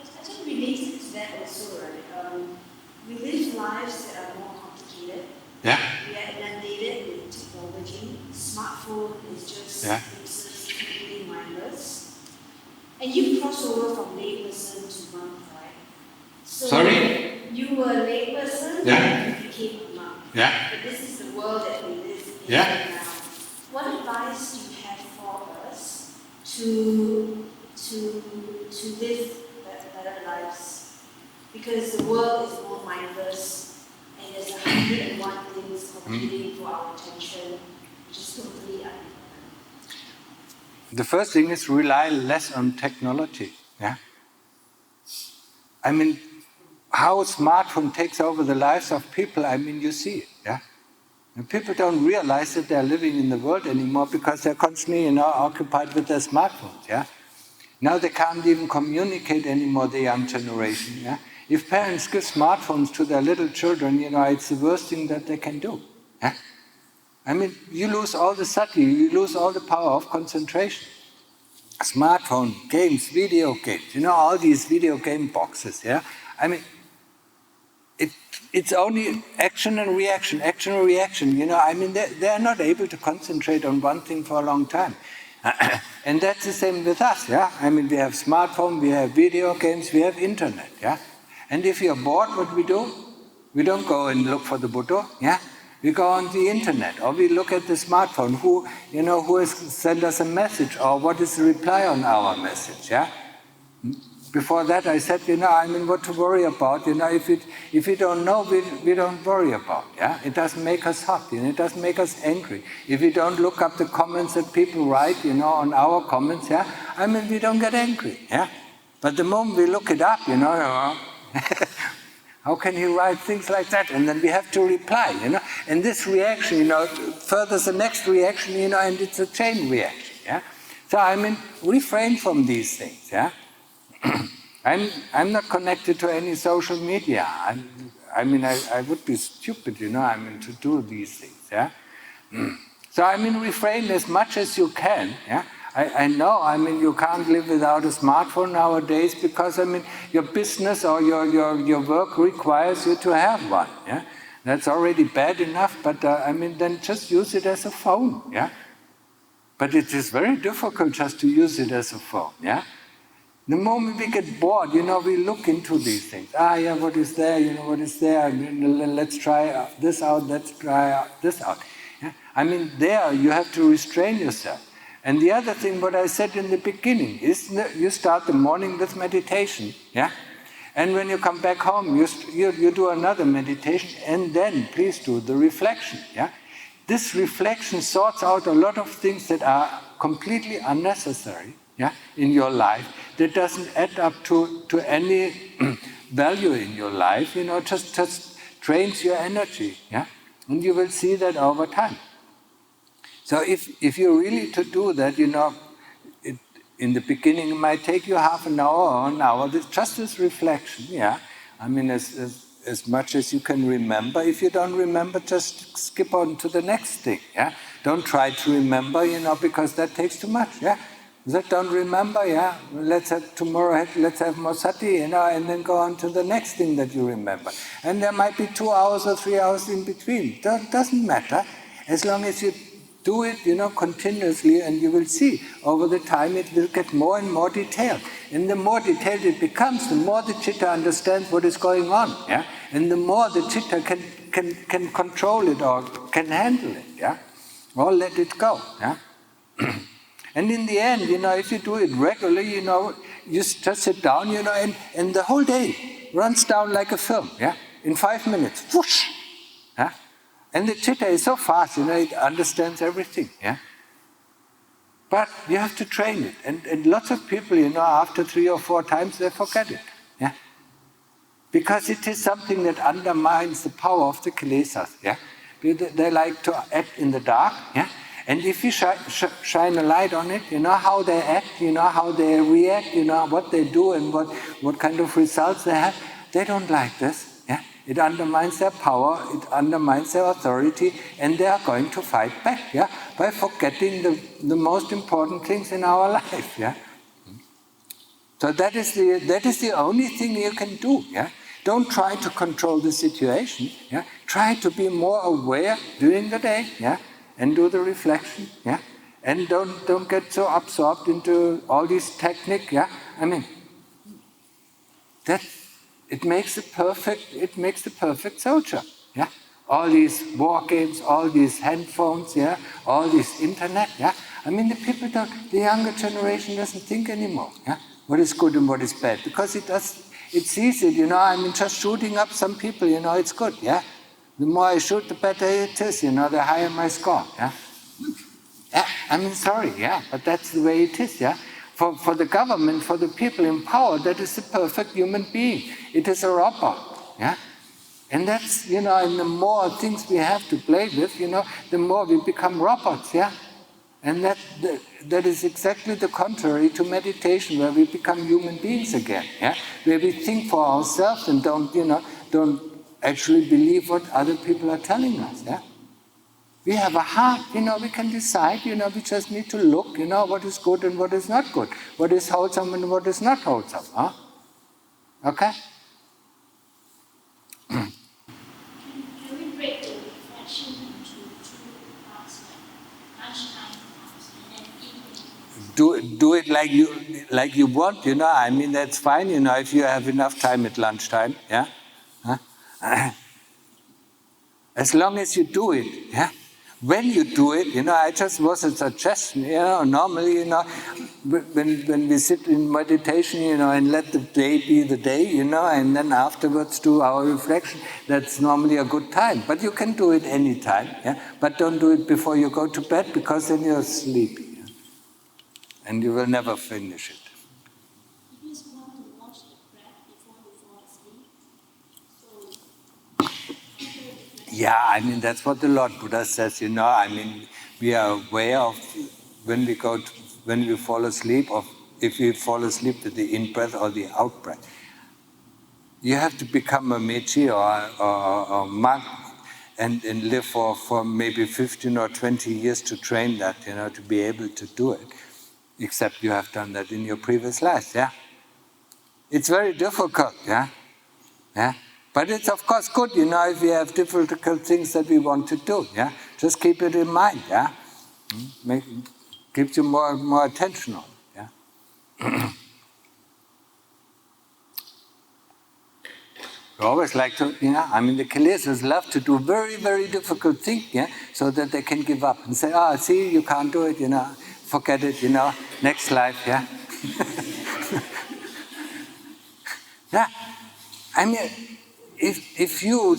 I think related to that also, right? We live lives that are more complicated. Yeah. We are inundated with technology. Smartphone is just makes us completely mindless. And you cross over from layperson to monk, right? So Sorry? You were a layperson Yeah. and you became a monk. Yeah. But this is the world that we live in Yeah. now. what advice do you have for us to live better lives? Because the world is more mindless, and there's 101 things competing for our attention, which is totally unimportant. The first thing is rely less on technology. Yeah. I mean, how smartphone takes over the lives of people. I mean, you see it. Yeah. And people don't realize that they're living in the world anymore because they're constantly, occupied with their smartphones. Yeah. Now they can't even communicate anymore, the young generation. Yeah? If parents give smartphones to their little children, it's the worst thing that they can do. Yeah? I mean, you lose all the sati, you lose all the power of concentration. Smartphone, games, video games, all these video game boxes. Yeah? I mean, it's only action and reaction. I mean, they're not able to concentrate on one thing for a long time. And that's the same with us, yeah? I mean, we have smartphone, we have video games, we have internet, yeah? And if you're bored, what we do? We don't go and look for the Buddha, yeah? We go on the internet, or we look at the smartphone, who has sent us a message, or what is the reply on our message, yeah? Before that, I said, what to worry about, if we don't know, we don't worry about, yeah? It doesn't make us happy, and it doesn't make us angry. If we don't look up the comments that people write, on our comments, yeah? I mean, we don't get angry, yeah? But the moment we look it up, how can he write things like that? And then we have to reply, And this reaction, furthers the next reaction, and it's a chain reaction, yeah? So, I mean, refrain from these things, yeah? I'm not connected to any social media. I would be stupid, to do these things, yeah? So, refrain as much as you can, yeah? I know, you can't live without a smartphone nowadays because, your business or your work requires you to have one, yeah? That's already bad enough, but, then just use it as a phone, yeah? But it is very difficult just to use it as a phone, yeah? The moment we get bored, we look into these things. What is there? What is there? Let's try this out, let's try this out. Yeah? There you have to restrain yourself. And the other thing, what I said in the beginning, is you start the morning with meditation. Yeah? And when you come back home, you do another meditation, and then please do the reflection. Yeah? This reflection sorts out a lot of things that are completely unnecessary, yeah, in your life, that doesn't add up to any value in your life, just drains your energy, yeah? And you will see that over time. So if you're really to do that, in the beginning it might take you half an hour or an hour, just this reflection, yeah? As much as you can remember. If you don't remember, just skip on to the next thing, yeah? Don't try to remember, because that takes too much, yeah? That don't remember, yeah? Let's have more sati, and then go on to the next thing that you remember. And there might be 2 hours or 3 hours in between. That doesn't matter. As long as you do it, continuously, and you will see over the time it will get more and more detailed. And the more detailed it becomes, the more the citta understands what is going on, yeah? And the more the citta can control it or can handle it, yeah? Or let it go, yeah? And in the end, if you do it regularly, you just sit down, and the whole day runs down like a film, yeah? In 5 minutes, whoosh, yeah? And the citta is so fast, it understands everything, yeah? But you have to train it. And lots of people, after 3 or 4 times, they forget it, yeah? Because it is something that undermines the power of the kilesas, yeah? They like to act in the dark, yeah? And if you shine a light on it, how they act, how they react, what they do and what kind of results they have, they don't like this. Yeah? It undermines their power, it undermines their authority, and they are going to fight back, yeah? By forgetting the most important things in our life. Yeah? So that is the only thing you can do. Yeah? Don't try to control the situation. Yeah? Try to be more aware during the day. Yeah? And do the reflection, yeah, and don't get so absorbed into all these technique, yeah. That it makes the perfect soldier, yeah. all these war games, all these handphones, yeah, all this internet, yeah. I mean, the younger generation doesn't think anymore, yeah, what is good and what is bad, because it sees it, I mean, just shooting up some people, it's good, yeah. The more I shoot, the better it is, the higher my score, yeah. Yeah, I mean, sorry, yeah, but that's the way it is, yeah. For the government, for the people in power, that is the perfect human being. It is a robot, yeah. And that's, and the more things we have to play with, the more we become robots, yeah? And that is exactly the contrary to meditation, where we become human beings again, yeah? Where we think for ourselves and don't actually believe what other people are telling us, yeah? We have a heart, we can decide, we just need to look, what is good and what is not good, what is wholesome and what is not wholesome, huh? Okay? Can we break the reflection into two parts, like lunchtime parts and then evening? Do it like you want, I mean, that's fine, if you have enough time at lunchtime, yeah? Huh? As long as you do it, yeah? When you do it, I just was a suggestion, normally, when we sit in meditation, and let the day be the day, and then afterwards do our reflection, that's normally a good time. But you can do it any time, yeah? But don't do it before you go to bed, because then you're sleepy, yeah? And you will never finish it. You just want to watch the breath before you fall asleep. Yeah, I mean, that's what the Lord Buddha says, I mean, we are aware of when we fall asleep, of if we fall asleep with the in-breath or the out-breath. You have to become a mechi or a monk and live for maybe 15 or 20 years to train that, to be able to do it. Except you have done that in your previous life, yeah? It's very difficult, yeah? Yeah? But it's of course good, if we have difficult things that we want to do, yeah? Just keep it in mind, yeah? Keeps you more attentional, yeah? We always like to, I mean, the kilesas love to do very, very difficult things, yeah? So that they can give up and say, see, you can't do it, forget it, next life, yeah? Yeah, I mean, if you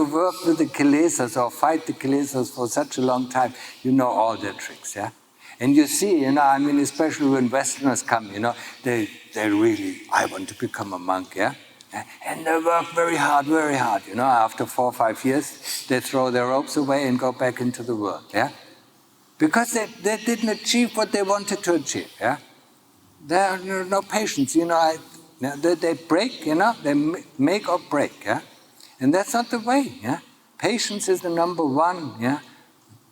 work with the kilesas or fight the kilesas for such a long time, you know all their tricks, yeah? And you see, I mean, especially when Westerners come, they really, I want to become a monk, yeah? And they work very hard, after 4 or 5 years, they throw their ropes away and go back into the world, yeah? Because they didn't achieve what they wanted to achieve, yeah? There are no patience, they break, they make or break, yeah? And that's not the way, yeah? Patience is the number one, yeah?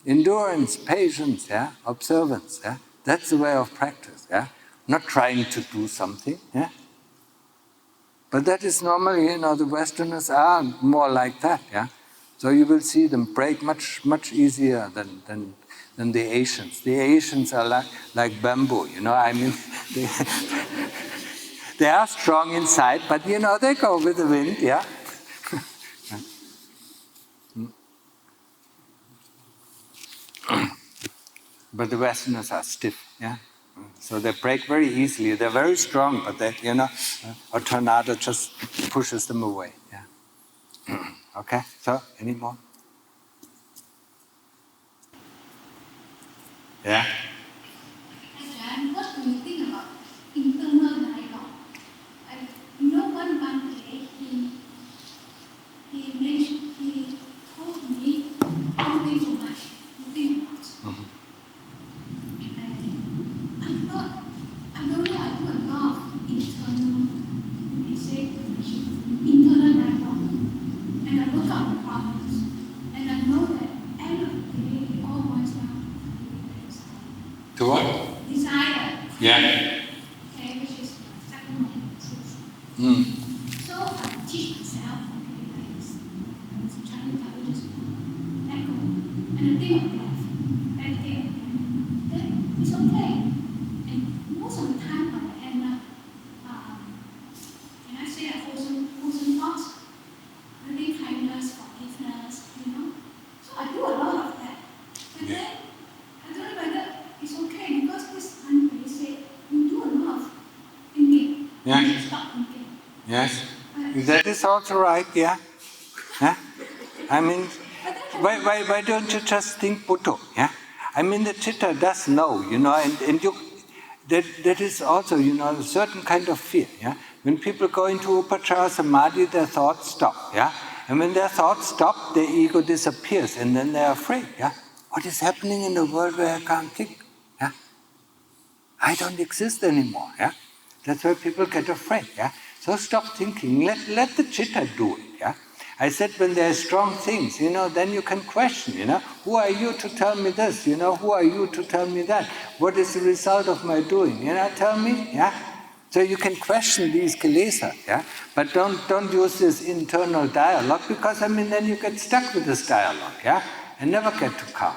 Endurance, patience, yeah? Observance, yeah? That's the way of practice, yeah? Not trying to do something, yeah? But that is normally, the Westerners are more like that, yeah? So you will see them break much, much easier than the Asians. The Asians are like bamboo, I mean, they are strong inside, but they go with the wind, yeah? But the Westerners are stiff, yeah? So they break very easily. They're very strong, but they, a tornado just pushes them away, yeah? Okay, so any more? Yeah? Ajahn, what do you think about internal dialogue? One Monday he told me, don't think so much, you think about. And I don't know, I do a lot of internal, we say, internal dialogue. And I look up the problems. And I know that end of the day, it all boils down to To what? desire. Yeah. Okay, which is my second one. So I teach myself, okay, like this. I'm trying to tell you just let go. And I think of death. Meditate. Then it's okay. And most of the time I end up, can I say wholesome thoughts? Really kindness, forgiveness. Yeah. And stop thinking. Yes. That is also right, yeah. Yeah? I mean, why don't you just think Buddha? Yeah? I mean, the citta does know, and you, that is also, a certain kind of fear. Yeah? When people go into Upachara Samadhi, their thoughts stop. Yeah? And when their thoughts stop, their ego disappears, and then they're afraid. Yeah? What is happening in the world where I can't think? Yeah? I don't exist anymore. Yeah? That's why people get afraid. Yeah? So stop thinking. Let the citta do it. Yeah? I said when there are strong things, then you can question, who are you to tell me this? Who are you to tell me that? What is the result of my doing? Tell me. Yeah? So you can question these kilesa, yeah? But don't use this internal dialogue, because then you get stuck with this dialogue, yeah? And never get to calm.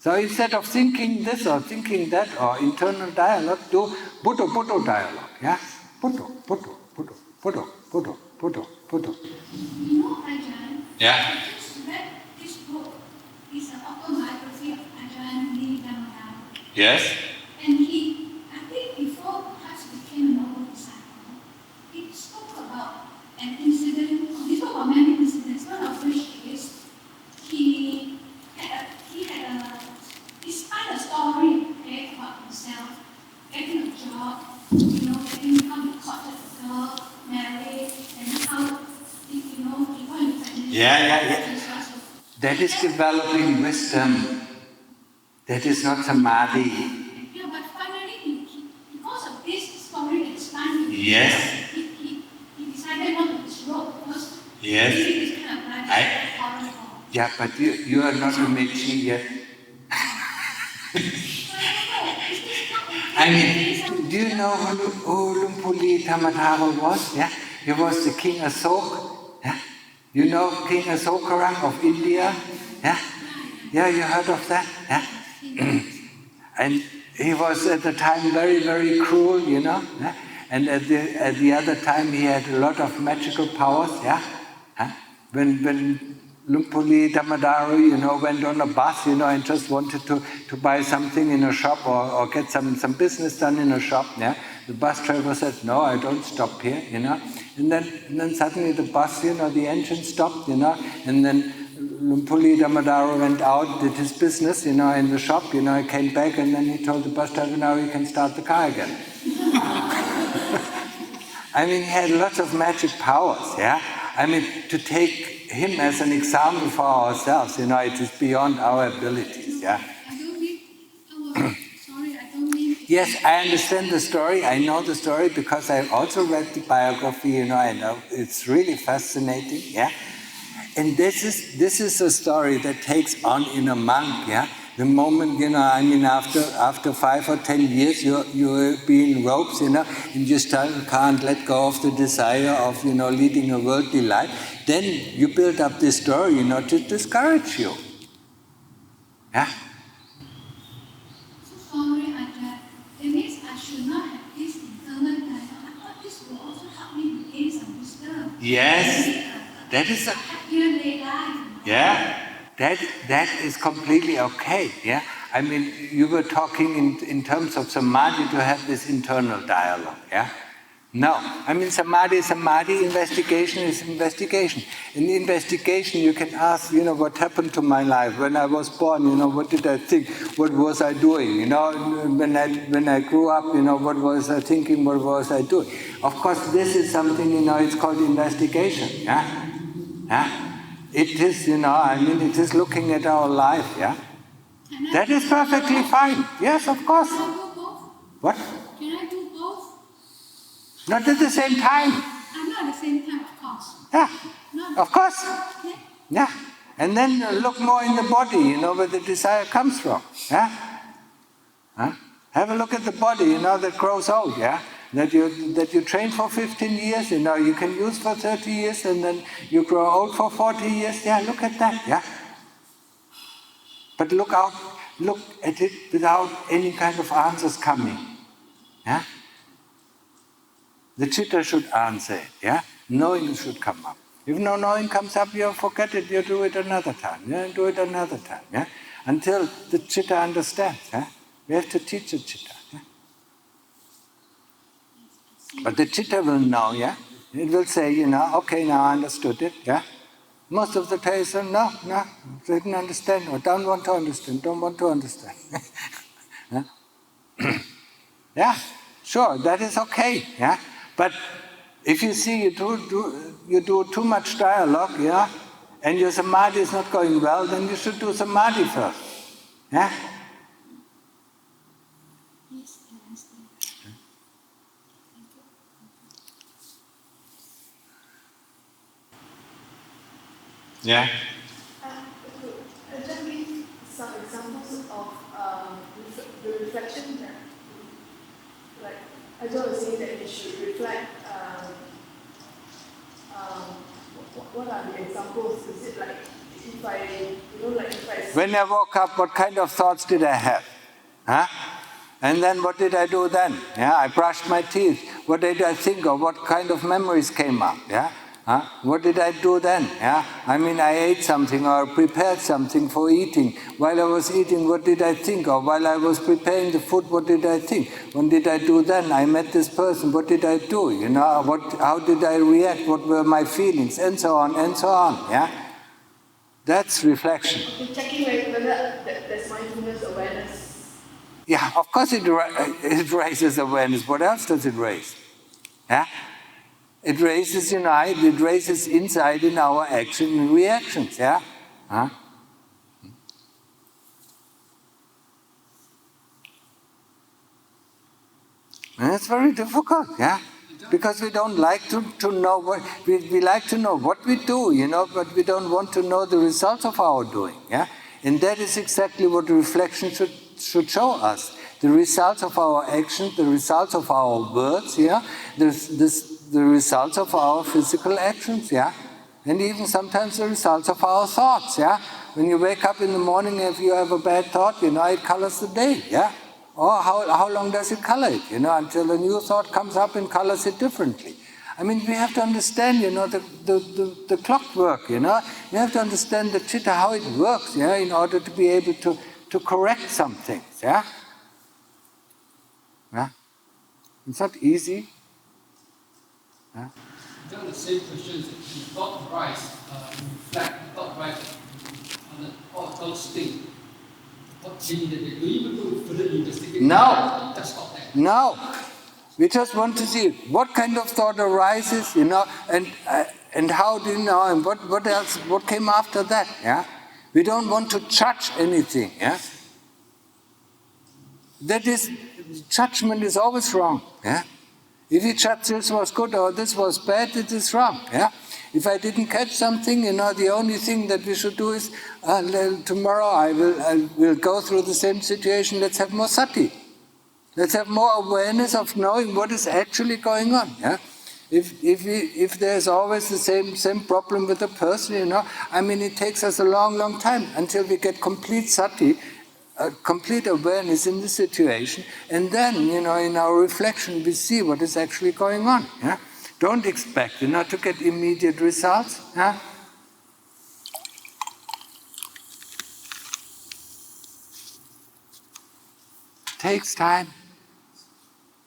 So instead of thinking this or thinking that or internal dialogue, do Buddha dialogue, yeah? Buddha. Ajahn, Yeah. I just read this book. It's an autobiography of Ajahn Martin Piyadhammo. Yes. And I think before perhaps became a noble disciple, he spoke about an incident, he spoke about many incidents, one of which is despite a story about himself, getting a job, getting how he courted a girl, married, and how he went to pregnant. Yeah. That is developing wisdom. That is not samadhi. Yeah, but finally, because of this story expanding, Yes. he decided not to this road because Yes. this kind of life is horrible. Yeah, but you are not a mechi yet. I mean, do you know who Lumpuli Tamatara was? Yeah, he was the King Asok. Yeah, you know King Asokarang of India. Yeah, you heard of that? Yeah, and he was at the time very, very cruel, Yeah? And at the other time he had a lot of magical powers. Yeah, when Lumpuli Dhammadharu, went on a bus, and just wanted to buy something in a shop or get some business done in a shop, yeah. The bus driver said, "No, I don't stop here," And then suddenly the bus, the engine stopped, and then Lumpuli Dhammadharu went out, did his business, in the shop, he came back, and then he told the bus driver, "Now you can start the car again." He had lots of magic powers, yeah. To take him as an example for ourselves, it is beyond our abilities, yeah. I don't mean. Yes, I understand the story. I know the story because I also read the biography, I know it's really fascinating, yeah. And this is a story that takes on in a monk, yeah. The moment, after 5 or 10 years, you'll be in ropes, and you still can't let go of the desire of, leading a worldly life. Then you build up this story, to discourage you. Yeah? So sorry, Ajahn. It means I should not have this internal dialogue. I thought this will also help me to gain some wisdom. Yes. That is happier life. Yeah. That is completely okay, yeah? You were talking in terms of samadhi to have this internal dialogue, yeah? No, samadhi is samadhi, investigation is investigation. In the investigation you can ask, what happened to my life? When I was born, what did I think? What was I doing? When I grew up, what was I thinking? What was I doing? Of course, this is something, it's called investigation, yeah? Yeah? It is, it is looking at our life, yeah? That is perfectly fine. Yes, of course. Can I do both? What? Can I do both? Not at the same time. Not at the same time, of course. Yeah, No. of course. Okay. Yeah. And then look more in the body, where the desire comes from. Yeah? Huh? Have a look at the body, that grows old, yeah? That you train for 15 years, you can use for 30 years, and then you grow old for 40 years. Yeah, look at that, yeah? But look at it without any kind of answers coming. Yeah? The citta should answer it, yeah? Knowing should come up. If no knowing comes up, you forget it, you do it another time, yeah? Do it another time, yeah? Until the citta understands, yeah? We have to teach the citta, yeah? But the citta will know, yeah? It will say, okay, now I understood it, yeah? Most of the time, say, no, didn't understand, or don't want to understand. Yeah? Yeah, sure, that is okay, yeah? But if you see you do too much dialogue, yeah, and your samadhi is not going well, then you should do samadhi first, yeah? Yes, I understand. Yeah. Just give some examples of the reflection that, like, Ajahn was saying that we should reflect. What are the examples? Is it like if I When I woke up, what kind of thoughts did I have? Huh? And then what did I do then? Yeah, I brushed my teeth. What did I think of? What kind of memories came up? Yeah? Huh? What did I do then? Yeah? I ate something or prepared something for eating. While I was eating, what did I think of? While I was preparing the food, what did I think? What did I do then? I met this person, what did I do? How did I react? What were my feelings? And so on, yeah? That's reflection. checking whether there's mindfulness awareness. Yeah, of course it raises awareness. What else does it raise? Yeah? It raises insight in our action and reactions, yeah? Huh? And it's very difficult, yeah? Because we don't like to know what, we like to know what we do, but we don't want to know the results of our doing, yeah? And that is exactly what the reflection should show us. The results of our actions, the results of our words, yeah? The results of our physical actions, yeah? And even sometimes the results of our thoughts, yeah? When you wake up in the morning, if you have a bad thought, it colors the day, yeah? Or how long does it color it, until a new thought comes up and colors it differently. We have to understand, the clockwork, We have to understand the citta, how it works, yeah, in order to be able to correct some things, yeah? Yeah? It's not easy. Yeah? John, the same question is, thought rise, reflect, thought rise, and all thoughts think. What change that do you even do further investigate? No. Just stop there. No. We just want to see what kind of thought arises, and how do and what else, what came after that, yeah? We don't want to judge anything, yeah? Judgment is always wrong, yeah? If you judge this was good or this was bad, it is wrong, yeah? If I didn't catch something, the only thing that we should do is, tomorrow I will go through the same situation, let's have more sati. Let's have more awareness of knowing what is actually going on, yeah? If there's always the same problem with a person, it takes us a long time until we get complete sati, complete awareness in the situation, and then, in our reflection we see what is actually going on, yeah? Don't expect, to get immediate results, yeah? Takes time.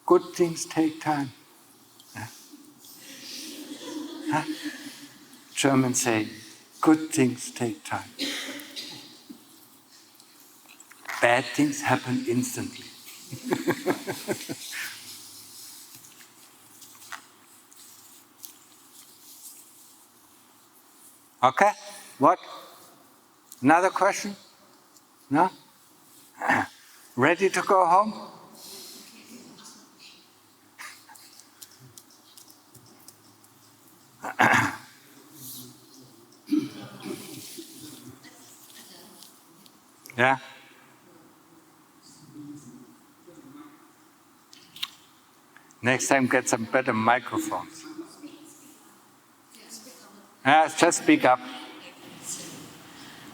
Good things take time. Yeah? Huh? German say, good things take time. Bad things happen instantly. Okay? What? Another question? No? Ready to go home? Yeah? Next time get some better microphones. Yeah, just speak up.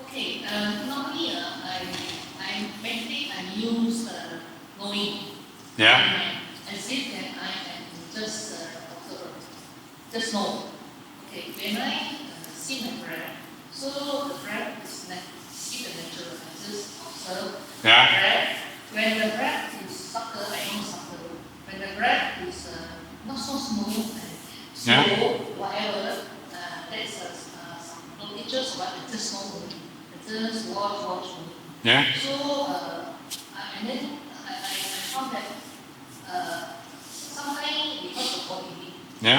Okay, normally I meditate and use knowing. Yeah. As if that I am just observer, just know. Okay, when I see my breath, so the breath is like see the nature, I just observe Yeah. the breath. When the breath is subtle, I don't subtle. When the breath is not so smooth. So whatever, there's some blockages, but it's just normal. It's just watch. So, and then I found that sometimes because of body, the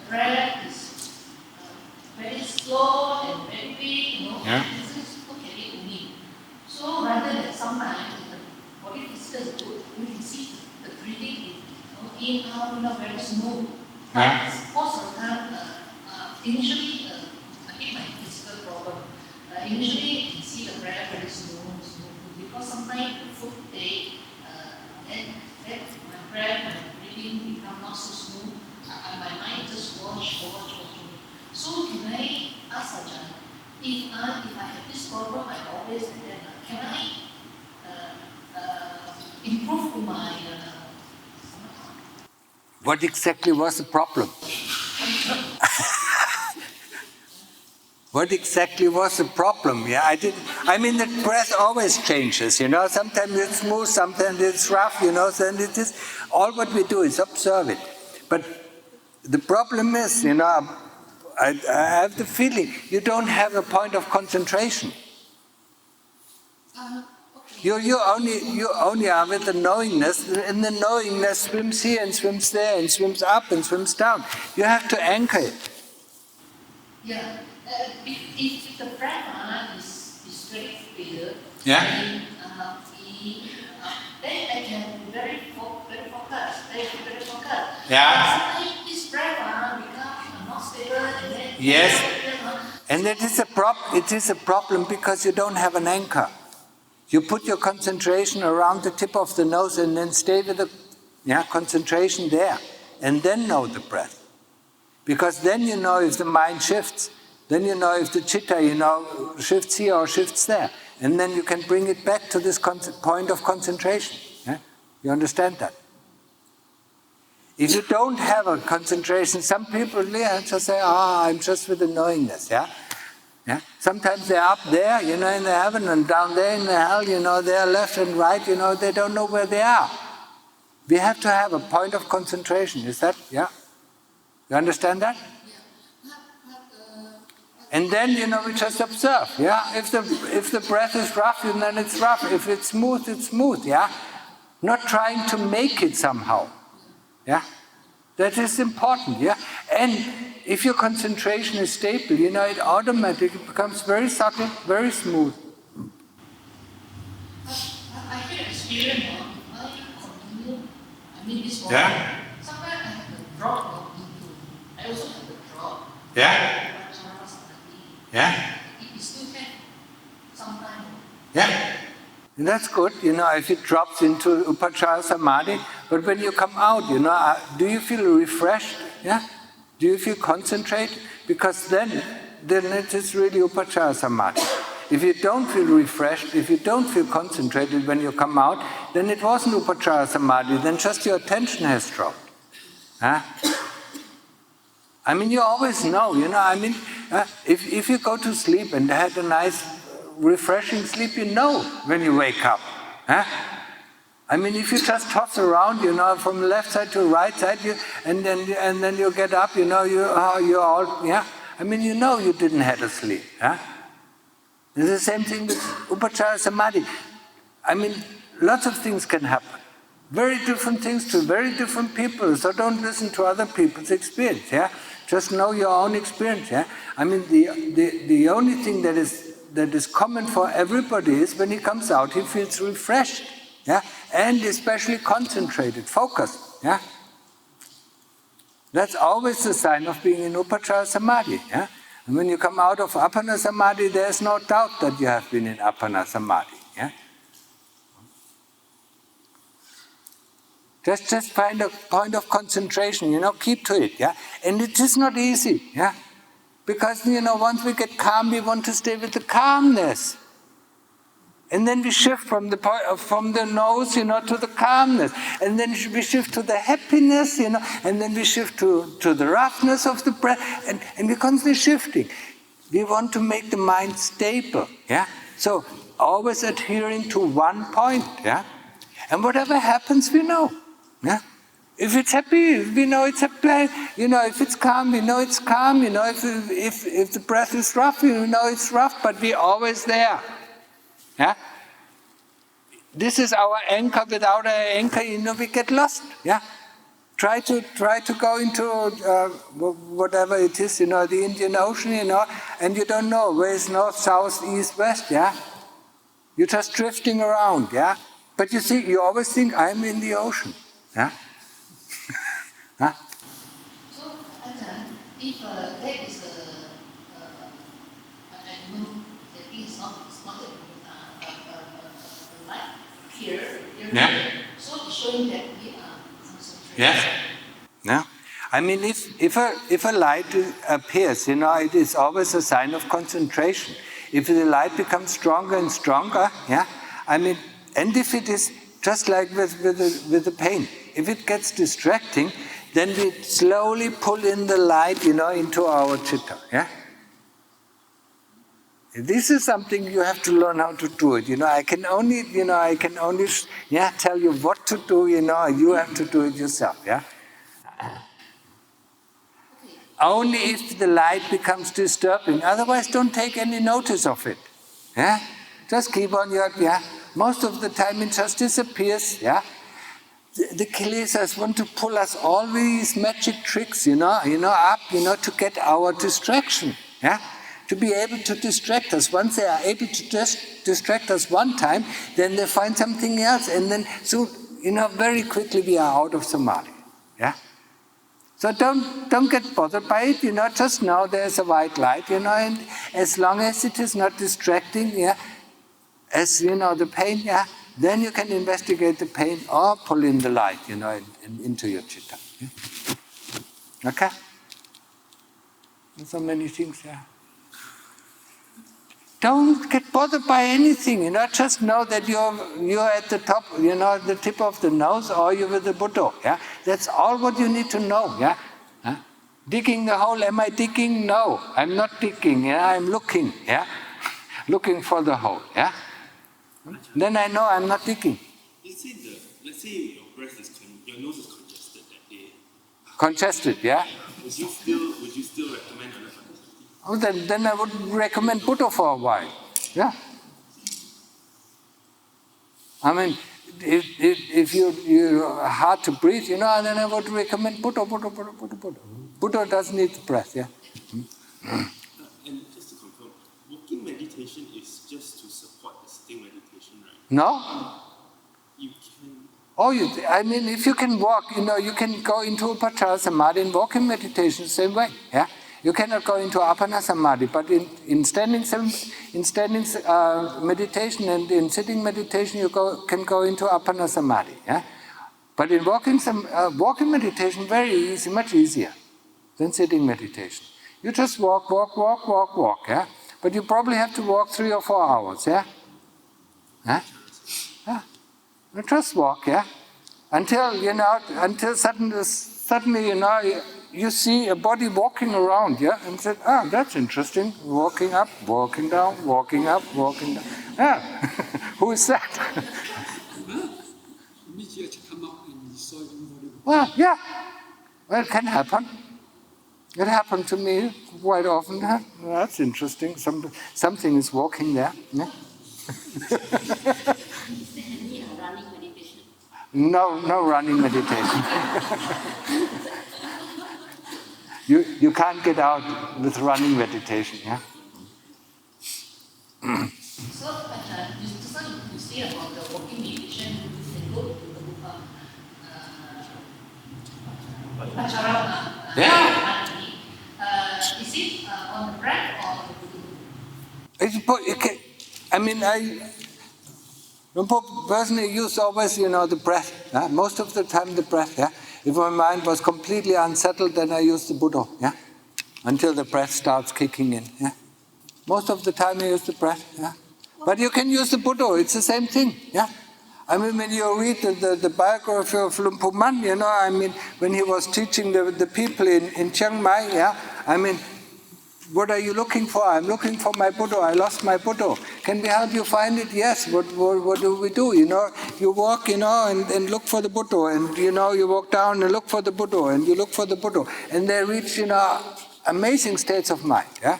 breath is very slow and very big, this is okay to me. So rather than sometimes the body physical is good, we can see the breathing is in, out, very smooth. But most of the time, initially, I think my physical problem, initially you can see the breath very smooth, because sometimes the food take, then my breath, my breathing become not so smooth, and my mind just watch. So can I ask Ajahn, if I have this problem, I always can I improve my What exactly was the problem? What exactly was the problem? I mean, the breath always changes, Sometimes it's smooth, sometimes it's rough, Then it is, all what we do is observe it. But the problem is, I have the feeling you don't have a point of concentration. You only are with the knowingness, and the knowingness swims here and swims there and swims up and swims down. You have to anchor it. Yeah. If the breath is very clear, then I can be very focused. Sometimes this breath becomes not stable, and then and it is a problem because you don't have an anchor. You put your concentration around the tip of the nose and then stay with the concentration there, and then know the breath. Because then you know if the mind shifts. Then you know if the citta, shifts here or shifts there. And then you can bring it back to this point of concentration. You understand that? If you don't have a concentration, some people just say, I'm just with the knowingness. Sometimes they're up there, in the heaven, and down there in the hell, they're left and right, they don't know where they are. We have to have a point of concentration. Is that, You understand that? And then, we just observe, If the breath is rough, then it's rough. If it's smooth, it's smooth, Not trying to make it somehow, That is important, And if your concentration is stable, it automatically becomes very subtle, very smooth. I can experience I continue. I mean, this one. Sometimes I have the drop into. I also have the drop. It still can sometimes. And that's good, if it drops into Upachara Samadhi. But when you come out, do you feel refreshed? Do you feel concentrated? Because then it is really Upachara Samadhi. If you don't feel refreshed, if you don't feel concentrated when you come out, then it wasn't Upachara Samadhi, then just your attention has dropped. I mean, you always know, if you go to sleep and had a nice, refreshing sleep, you know when you wake up. I mean, if you just toss around, from the left side to the right side, and then you get up, you're all, I mean, you didn't have a sleep. It's the same thing with Upachara Samadhi. I mean, lots of things can happen. Very different things to very different people, so don't listen to other people's experience, Just know your own experience, I mean, the only thing that is common for everybody is when he comes out, he feels refreshed, and especially concentrated, focused, That's always the sign of being in Upachara Samadhi, And when you come out of Appana Samadhi, there's no doubt that you have been in Appana Samadhi, Just find a point of concentration, keep to it, And it is not easy, Because, once we get calm, we want to stay with the calmness. And then we shift from the nose, to the calmness. And then we shift to the happiness, and then we shift to the roughness of the breath. And we're constantly shifting. We want to make the mind stable, So, always adhering to one point, And whatever happens, we know, If it's happy, we know it's happy. If it's calm, we know it's calm. If the breath is rough, we know it's rough, but we're always there. Yeah? This is our anchor. Without our anchor, we get lost. Yeah? Try to go into whatever it is, the Indian Ocean, and you don't know where is north, south, east, west, yeah? You're just drifting around, yeah? But you see, you always think, I'm in the ocean, yeah? Huh? So, Ajahn, if there is I know that it's not a light here, Yeah. so it's showing that we are concentrating. Yes. Yeah. I mean, if a light appears, it is always a sign of concentration. If the light becomes stronger and stronger, yeah, I mean, and if it is just like with the pain, if it gets distracting, then we slowly pull in the light, into our citta, yeah. This is something you have to learn how to do it. I can only, tell you what to do. You have to do it yourself, yeah. Only if the light becomes disturbing. Otherwise, don't take any notice of it. Yeah? Just keep on your, yeah. Most of the time it just disappears, yeah. The kilesas want to pull us all with these magic tricks, up, to get our distraction, yeah. To be able to distract us. Once they are able to just distract us one time, then they find something else, and then so, very quickly we are out of samadhi, yeah. So don't get bothered by it, just know there's a white light, and as long as it is not distracting, yeah, as the pain, yeah, then you can investigate the pain or pull in the light, into your citta. Yeah? Okay? There's so many things, yeah. Don't get bothered by anything, just know that you're at the top, the tip of the nose, or you're with the Buddha, yeah? That's all what you need to know, yeah? Huh? Digging the hole, am I digging? No, I'm not digging, yeah? I'm looking, yeah? Looking for the hole, yeah? Then I know I'm not digging. Let's say your breath is, your nose is congested that day. Congested, yeah? Would you still recommend another? Oh, then I would recommend Buddha for a while. Yeah. I mean, if you're hard to breathe, then I would recommend Buddha. Buddha doesn't need the breath, yeah. And just to confirm, walking meditation is just to support the sitting meditation, right? No. You can. Oh, I mean, if you can walk, you can go into Upachara Samadhi and walking meditation the same way, yeah. You cannot go into Appana Samadhi, but in standing meditation and in sitting meditation, you can go into Appana Samadhi. Yeah? But in walking meditation, very easy, much easier than sitting meditation. You just walk, yeah? But you probably have to walk 3 or 4 hours, yeah? Huh? Yeah. You just walk, yeah? Until suddenly, you see a body walking around, yeah? And said, that's interesting. Walking up, walking down, walking up, walking down. Yeah. Who is that? Well, yeah. Well, it can happen. It happened to me quite often. Huh? Well, that's interesting. Something is walking there. Yeah? Is there any running meditation? No running meditation. You can't get out with running meditation, yeah? So, you say about the walking meditation, you can go to the Upachara. Yeah. Is it on the breath or I personally use always, the breath. Yeah? Most of the time the breath, yeah? If my mind was completely unsettled, then I use the Buddha, yeah? Until the breath starts kicking in, yeah? Most of the time I use the breath, yeah? But you can use the Buddha, it's the same thing, yeah? I mean, when you read the biography of Lumpur Man, when he was teaching the people in Chiang Mai, yeah? I mean, What are you looking for? I'm looking for my Buddha. I lost my Buddha. Can we help you find it? Yes. What do we do? You walk, and look for the Buddha. And, you walk down and look for the Buddha. And you look for the Buddha. And they reach, amazing states of mind. Yeah?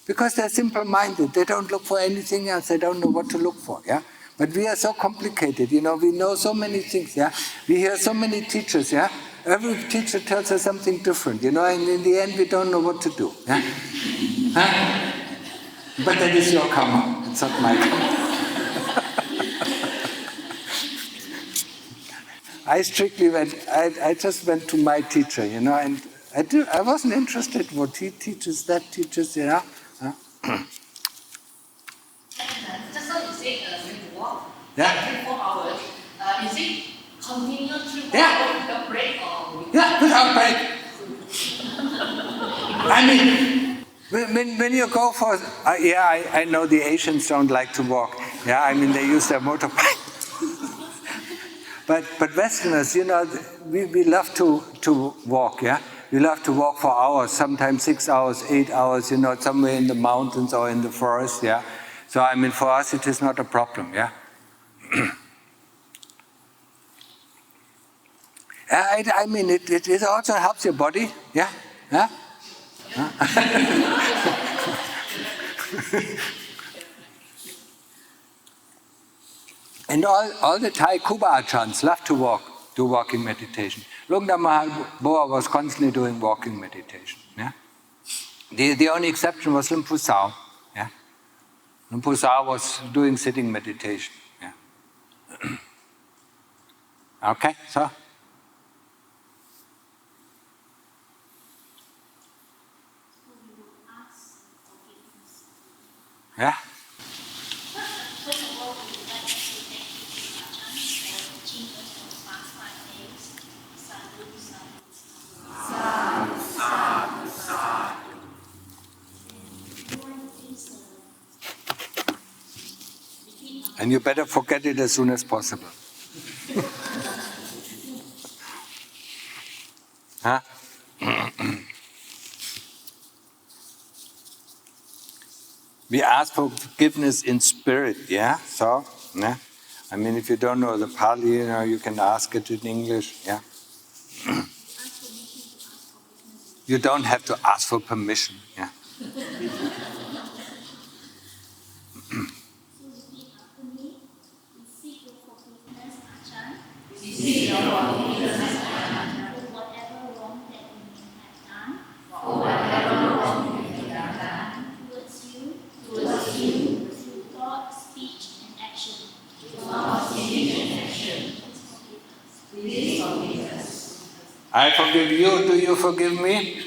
Because they're simple-minded. They don't look for anything else. They don't know what to look for. Yeah? But we are so complicated. We know so many things. Yeah? We hear so many teachers. Yeah? Every teacher tells us something different, and in the end we don't know what to do. Yeah? Huh? But that is your karma, it's not my karma. I just went to my teacher, and I wasn't interested what he teaches, that teaches, Huh? Just now you said when you walk, Yeah. 4 hours, is it continuous 3 Yeah. hours without break or Yeah, without break. I mean, when you go for, I know the Asians don't like to walk. Yeah, I mean they use their motorbike. but Westerners, we love to walk. Yeah, we love to walk for hours, sometimes 6 hours, 8 hours. Somewhere in the mountains or in the forest. Yeah, so I mean for us it is not a problem. Yeah. I mean, it also helps your body, yeah? Yeah? And all the Thai Kuba Ajahns love to walk, do walking meditation. Lungda Mahaboa was constantly doing walking meditation, yeah? The only exception was Lumpur Sao, yeah? Lumpur Sao was doing sitting meditation, yeah? Okay, so? Yeah? First of all, we would like to thank you, Ajahn, for teaching us for the past 5 days. Sadhu, sadhu, sadhu. And you better forget it as soon as possible. Huh? We ask for forgiveness in spirit, yeah? So, yeah? I mean, if you don't know the Pali, you can ask it in English, yeah? You don't have to ask for permission, yeah? Seek your forgiveness, Ajahn, for whatever wrong that we may have done, towards you, through thought, speech, and action. Please forgive us. I forgive you, do you forgive me?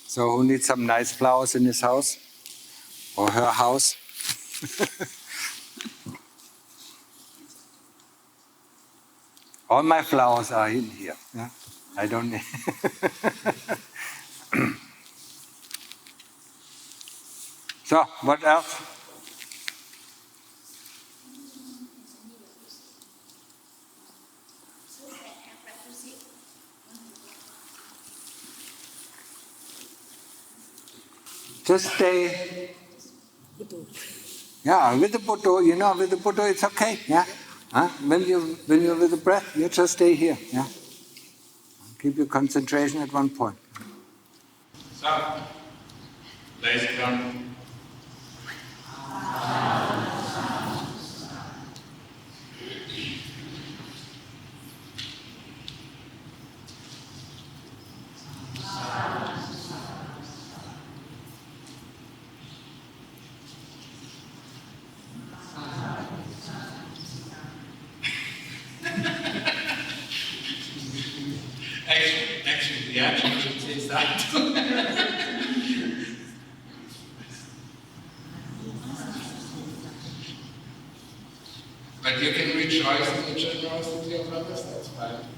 So who needs some nice flowers in his house? Or her house? All my flowers are in here. Yeah? I don't need. So, what else? Just stay. Yeah, with the Buddha, with the Buddha it's okay. Yeah. Huh? When you're with the breath, you just stay here. Yeah. Keep your concentration at one point. So, let's come. Actually, the attitude says that. But you can reach rejoice in the generosity of others, that's fine.